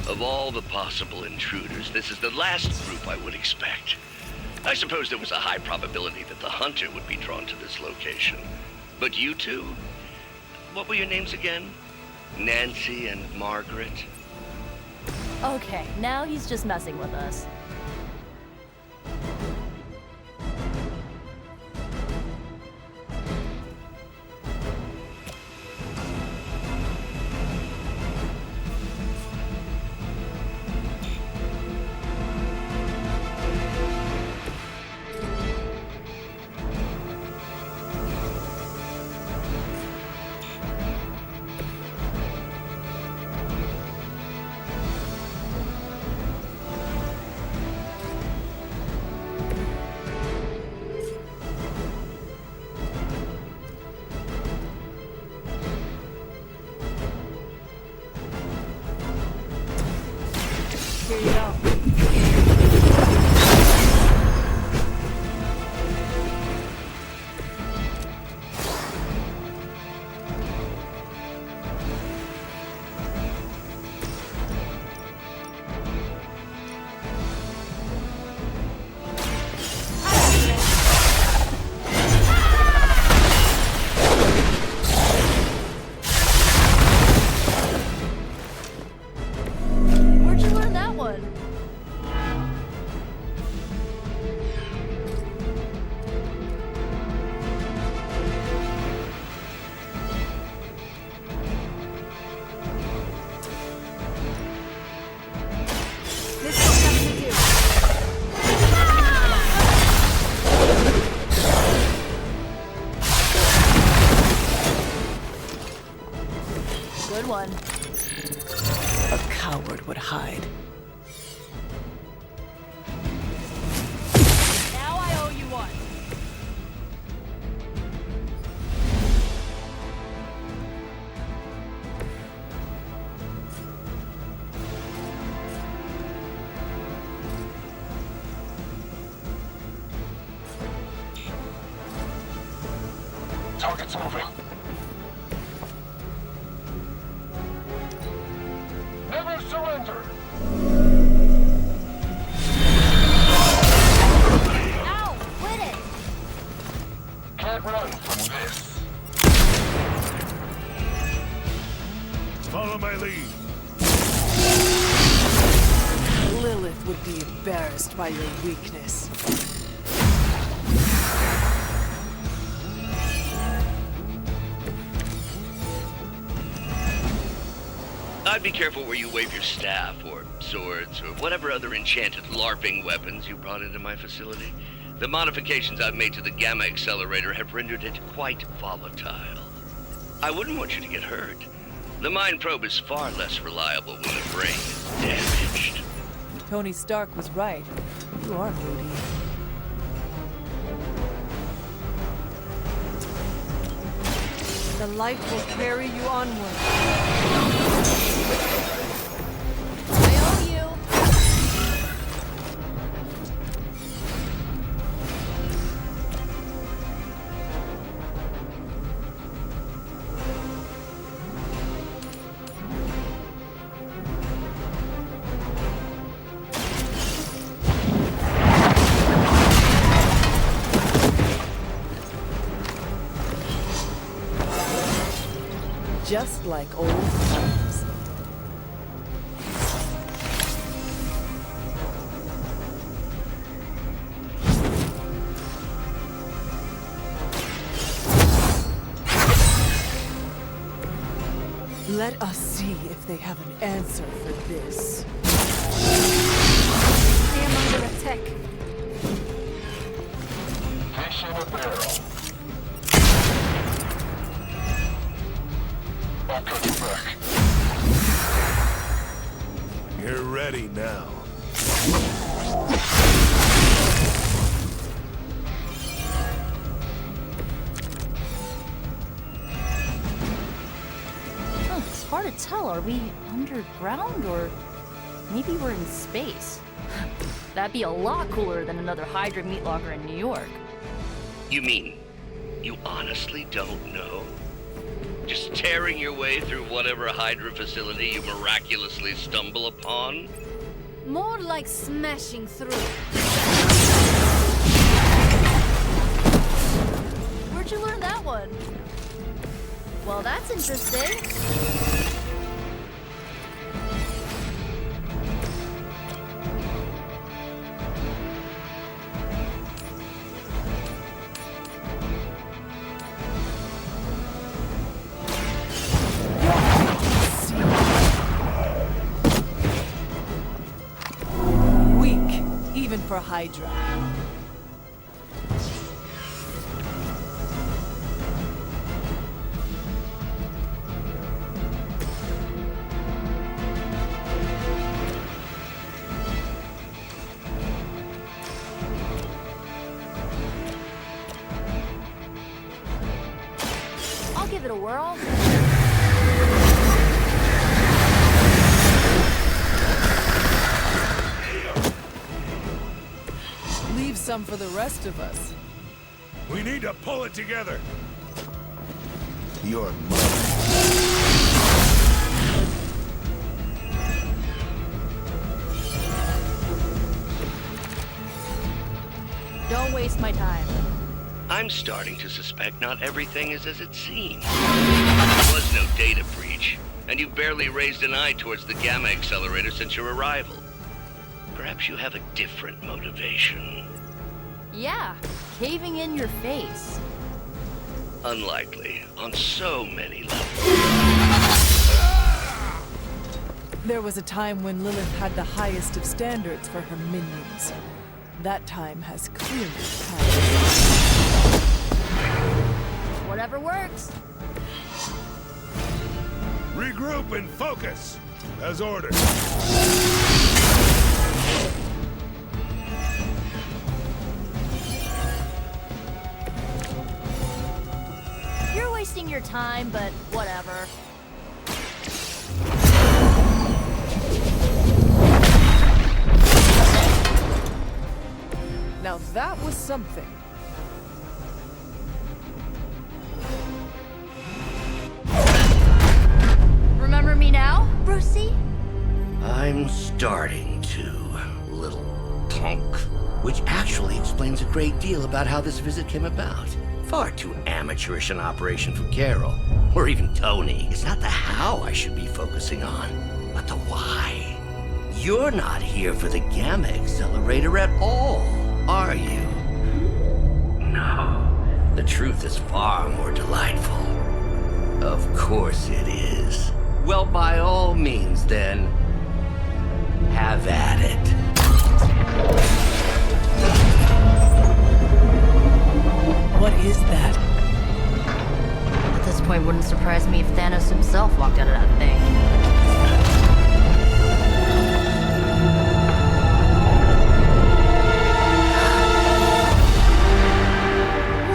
Of all the possible intruders, this is the last group I would expect. I suppose there was a high probability that the hunter would be drawn to this location. But you two? What were your names again? Nancy and Margaret? Okay, now he's just messing with us. Here you go. Where'd you learn that one? This will have to do. Good one. A coward would hide. Now I owe you one. Target's moving. Never surrender. Ow! Quit it! Can't run from this. Follow my lead. Lilith would be embarrassed by your weakness. I'd be careful where you wave your staff, or swords, or whatever other enchanted LARPing weapons you brought into my facility. The modifications I've made to the Gamma Accelerator have rendered it quite volatile. I wouldn't want you to get hurt. The Mind Probe is far less reliable when the brain is damaged. Tony Stark was right. You are moody. The light will carry you onward. I owe you. Just like old times. Let us see if they have an answer for this. I am under attack. Fish in a barrel. I've got your back. You're ready now. It's hard to tell. Are we underground or maybe we're in space? That'd be a lot cooler than another Hydra meat locker in New York. You mean, you honestly don't know? Just tearing your way through whatever Hydra facility you miraculously stumble upon? More like smashing through. Where'd you learn that one? Well, that's interesting. Weak, even for Hydra. I'll give it a whirl. Leave some for the rest of us. We need to pull it together. Your Don't waste my time. I'm starting to suspect not everything is as it seems. There was no data breach, and you've barely raised an eye towards the Gamma Accelerator since your arrival. Perhaps you have a different motivation. Yeah, caving in your face. Unlikely, on so many levels. There was a time when Lilith had the highest of standards for her minions. That time has clearly passed. Whatever works. Regroup and focus, as ordered. You're wasting your time, but whatever. Now that was something. Remember me now, Brucey? I'm starting to, little punk. Which actually explains a great deal about how this visit came about. Far too amateurish an operation for Carol, or even Tony. It's not the how I should be focusing on, but the why. You're not here for the Gamma Accelerator at all, are you? No. The truth is far more delightful. Of course it is. Well, by all means, then, have at it. What is that? At this point, wouldn't surprise me if Thanos himself walked out of that thing.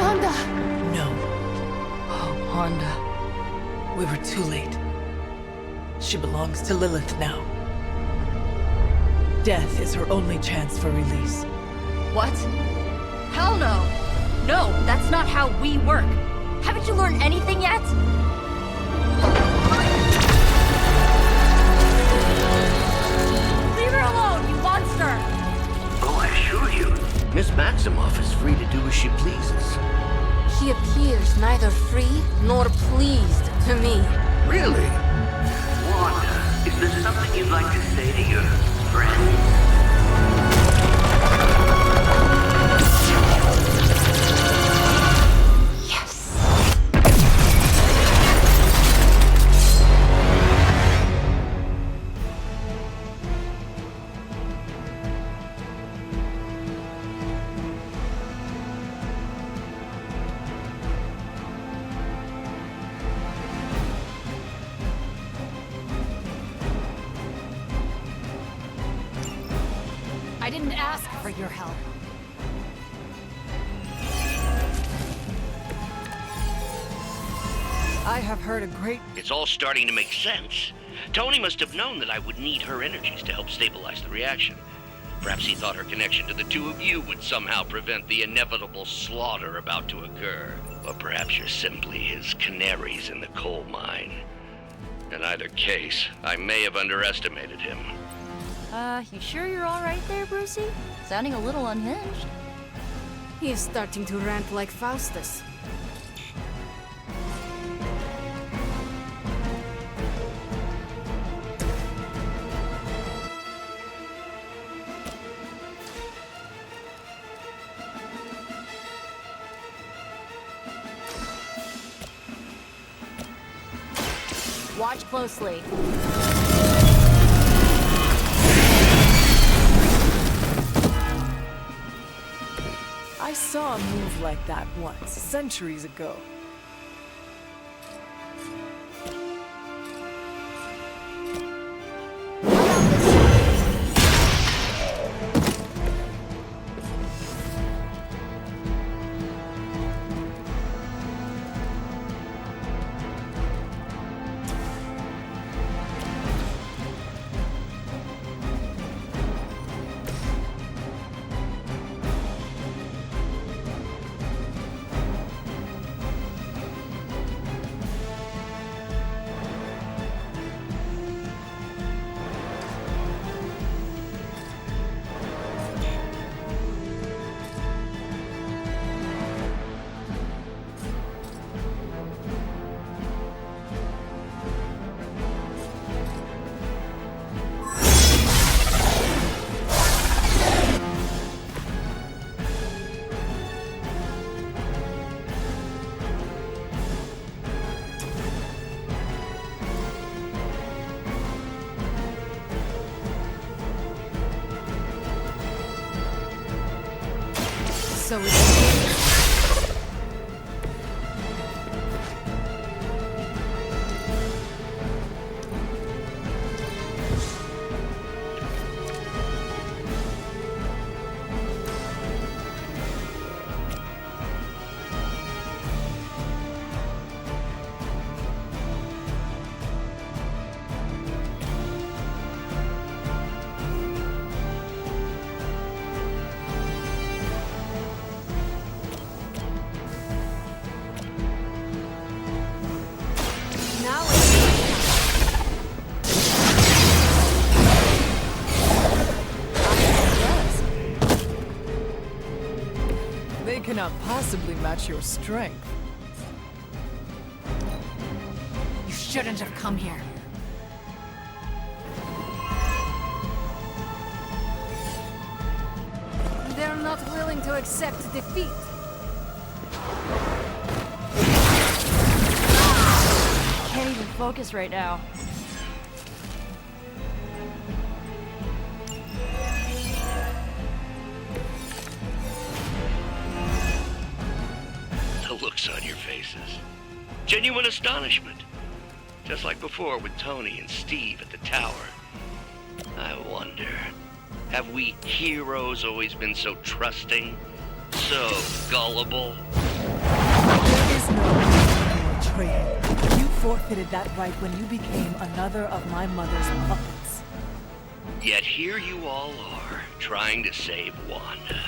Wanda! No. Oh, Wanda. We were too late. She belongs to Lilith now. Death is her only chance for release. What? Hell no! No, that's not how we work. Haven't you learned anything yet? Leave her alone, you monster! Oh, I assure you, Miss Maximoff is free to do as she pleases. She appears neither free nor pleased to me. Really? Wanda, is there something you'd like to say to your friend? I didn't ask for your help. I have heard a great... It's all starting to make sense. Tony must have known that I would need her energies to help stabilize the reaction. Perhaps he thought her connection to the two of you would somehow prevent the inevitable slaughter about to occur. Or perhaps you're simply his canaries in the coal mine. In either case, I may have underestimated him. You sure you're alright there, Brucey? Sounding a little unhinged. He is starting to rant like Faustus. Watch closely. I saw a move like that once, centuries ago. So it's... They cannot possibly match your strength. You shouldn't have come here. They're not willing to accept defeat. Can't even focus right now. The looks on your faces. Genuine astonishment. Just like before with Tony and Steve at the tower. I wonder, have we heroes always been so trusting? So gullible? There is no betrayal. You forfeited that right when you became another of my mother's puppets. Yet here you all are, trying to save Wanda.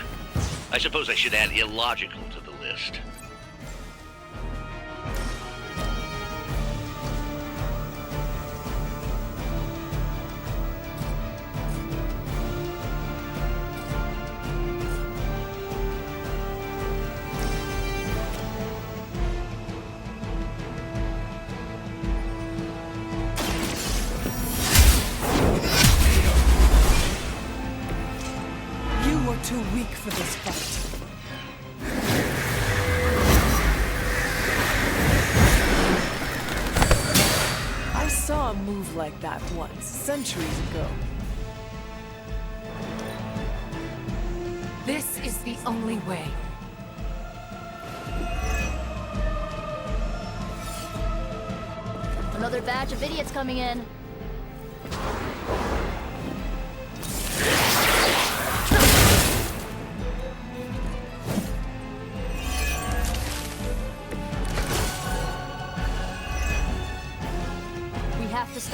I suppose I should add illogical to the list. You are too weak for this fight. I saw a move like that once, centuries ago. This is the only way. Another batch of idiots coming in.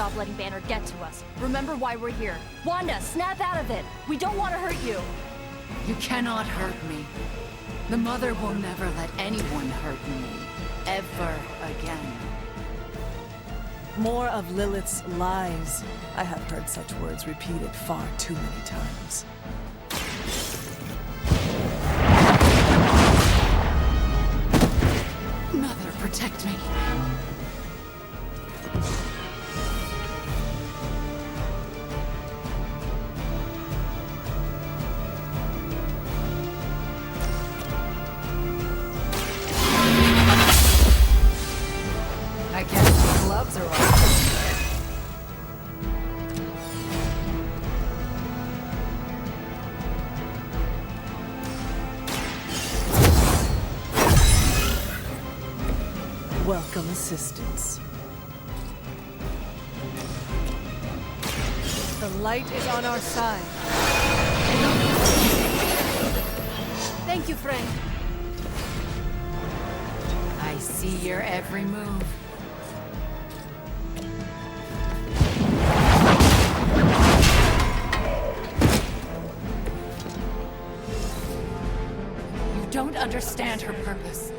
stop letting Banner get to us. Remember why we're here. Wanda, snap out of it! We don't want to hurt you! You cannot hurt me. The Mother will never let anyone hurt me. Ever again. More of Lilith's lies. I have heard such words repeated far too many times. Mother, protect me. I guess the gloves are off. Welcome assistance. The light is on our side. Thank you, friend. I see your every move. You don't understand her purpose.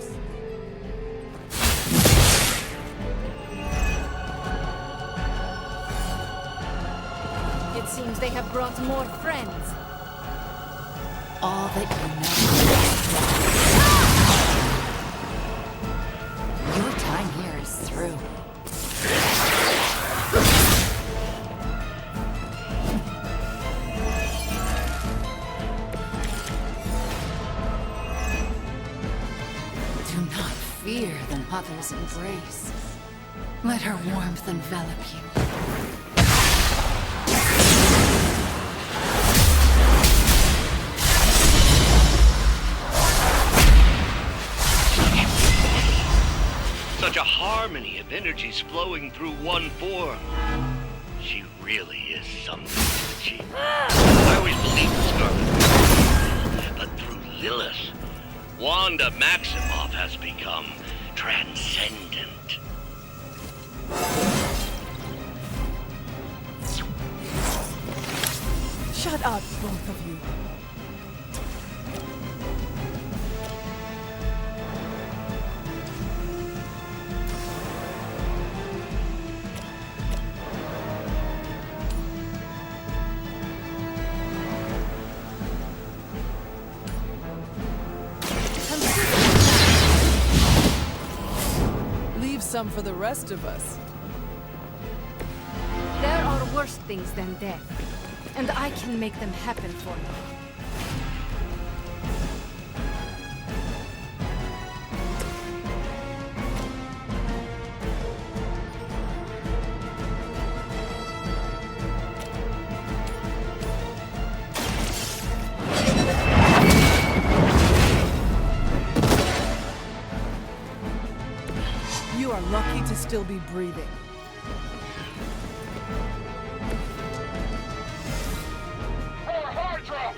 It seems they have brought more friends. All that you know. Your time here is through. Do not fear the Mother's embrace. Let her warmth envelop you. Such a harmony of energies flowing through one form. She really is something, isn't she? I always believed the Scarlet Witch, but through Lilith, Wanda Maximoff has become transcendent. Shut up, both of you. Leave some for the rest of us. There are worse things than death, and I can make them happen for you. You are lucky to still be breathing. For Hydra!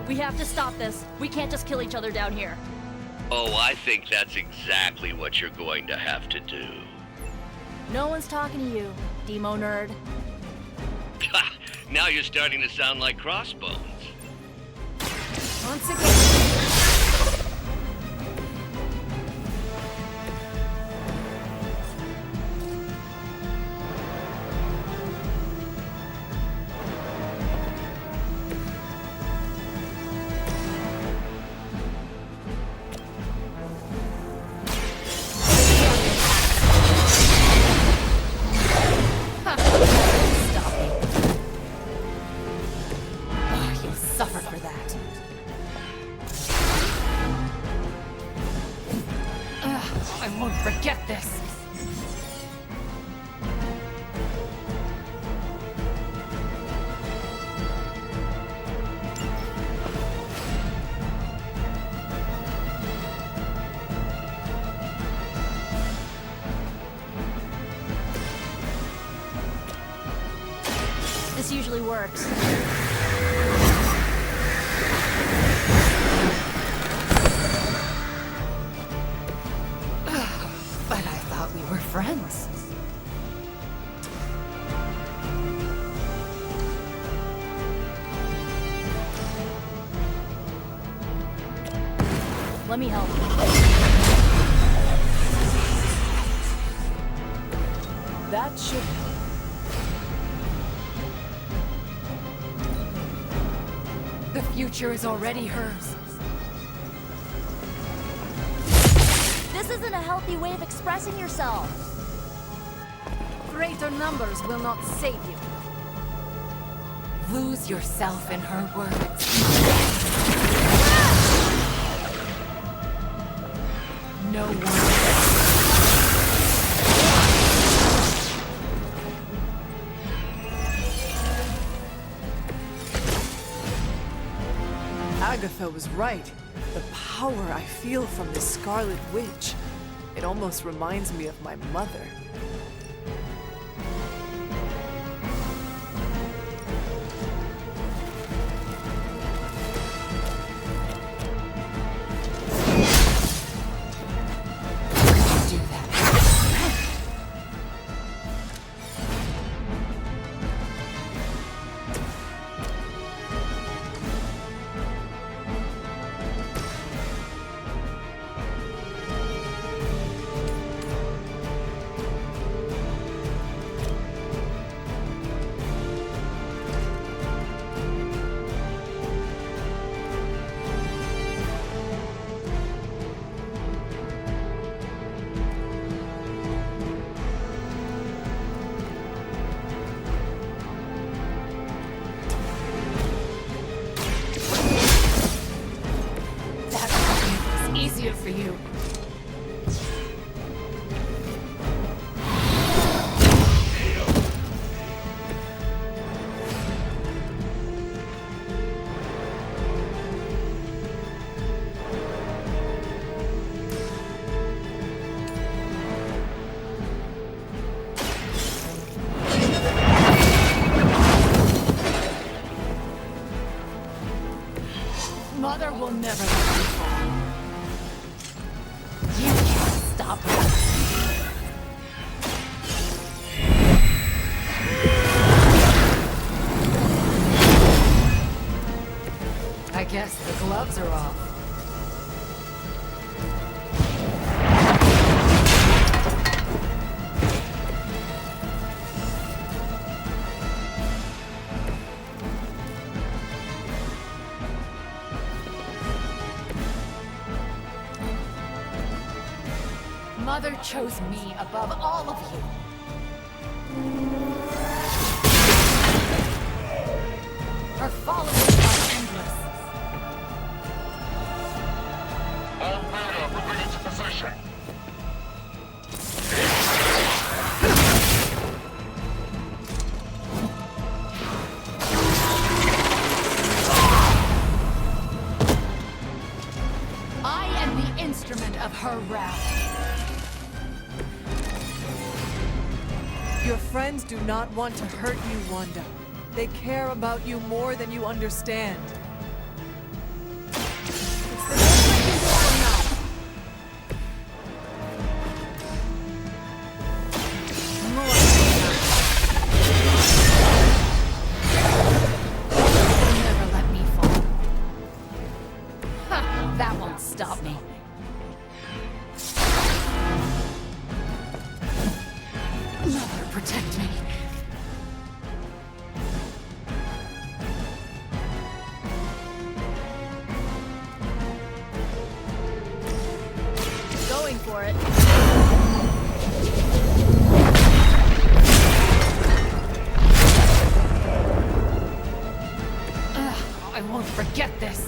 We have to stop this. We can't just kill each other down here. Oh, I think that's exactly what you're going to have to do. No one's talking to you, Demo nerd. Now you're starting to sound like Crossbones. Once again. You'll suffer for that. usually works. But I thought we were friends. Let me help. That should help. The future is already hers. This isn't a healthy way of expressing yourself. Greater numbers will not save you. Lose yourself in her words. No one. Agatha was right. The power I feel from this Scarlet Witch. It almost reminds me of my mother. Easier for you. Mother will never let me fall. You can't stop her. I guess the gloves are off. Mother chose me above all of you. Her followers are endless. All data moving into position. I am the instrument of her wrath. Your friends do not want to hurt you, Wanda. They care about you more than you understand. It's the best I can do for now. More than You'll never let me fall. Ha! That won't stop me. Mother, protect me. Going for it. I won't forget this.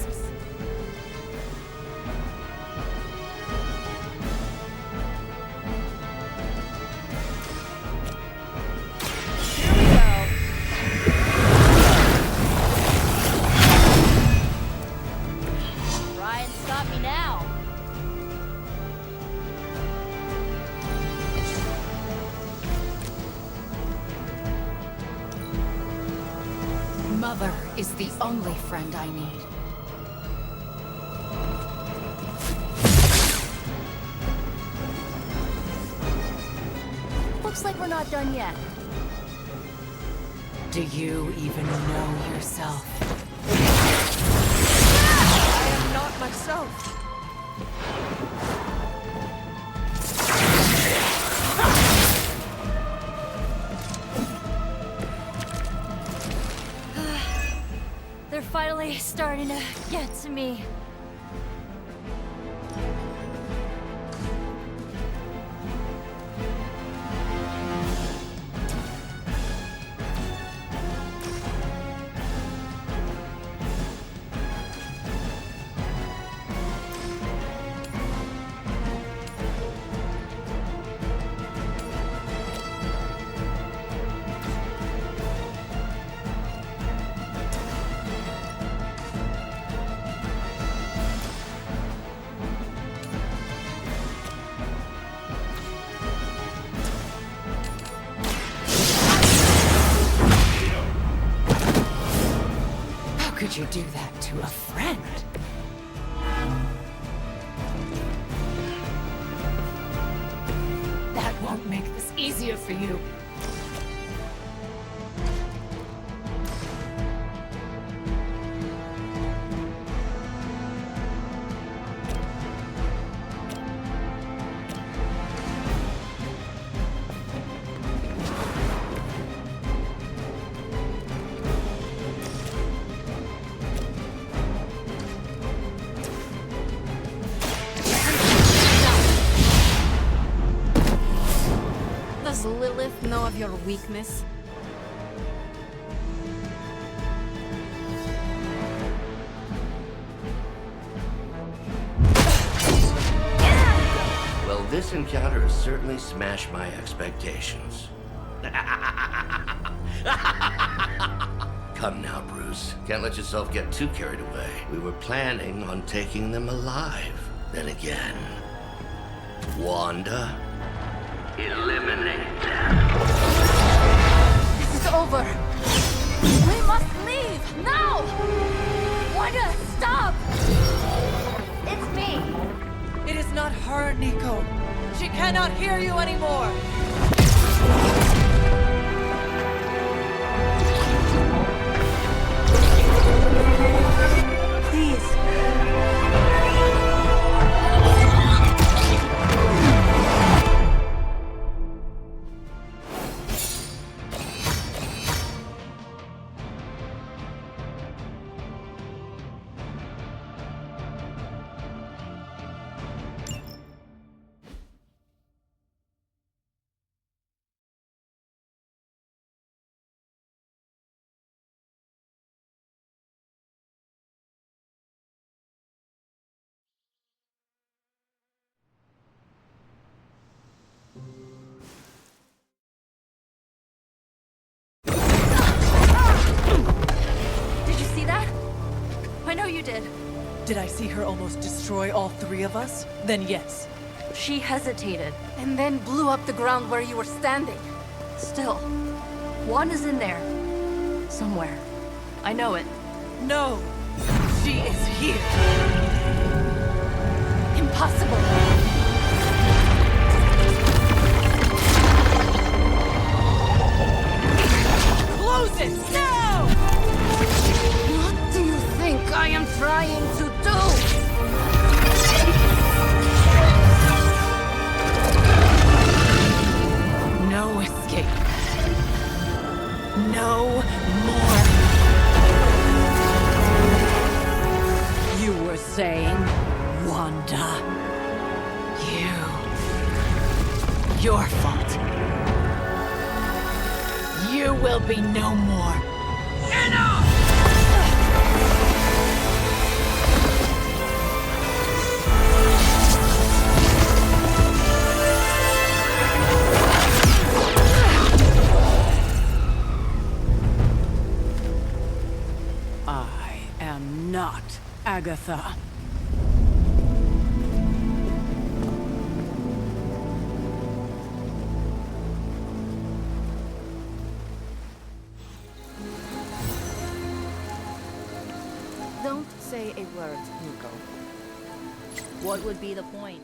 Ryan, stop me now. mother is the only friend I need. Looks like we're not done yet. Do you even know yourself? I am not myself. They're finally starting to get to me. How could you do that to a friend? That won't make this easier for you. Does Lilith know of your weakness? Well, this encounter has certainly smashed my expectations. Come now, Bruce. Can't let yourself get too carried away. We were planning on taking them alive. Then again, Wanda? Eliminate them. This is over. We must leave now. Wanda, stop. It's me. It is not her, Nico. She cannot hear you anymore. Please. Did you see that? I know you did. Did I see her almost destroy all three of us? Then yes. She hesitated. And then blew up the ground where you were standing. Still, Wanda's in there. Somewhere. I know it. No. She is here. Impossible. Close it now! What do you think I am trying to do? No escape. No more. You were saying, Wanda. Your fault. You will be no more. Enough! I am not Agatha. say a word, Nico. What would be the point?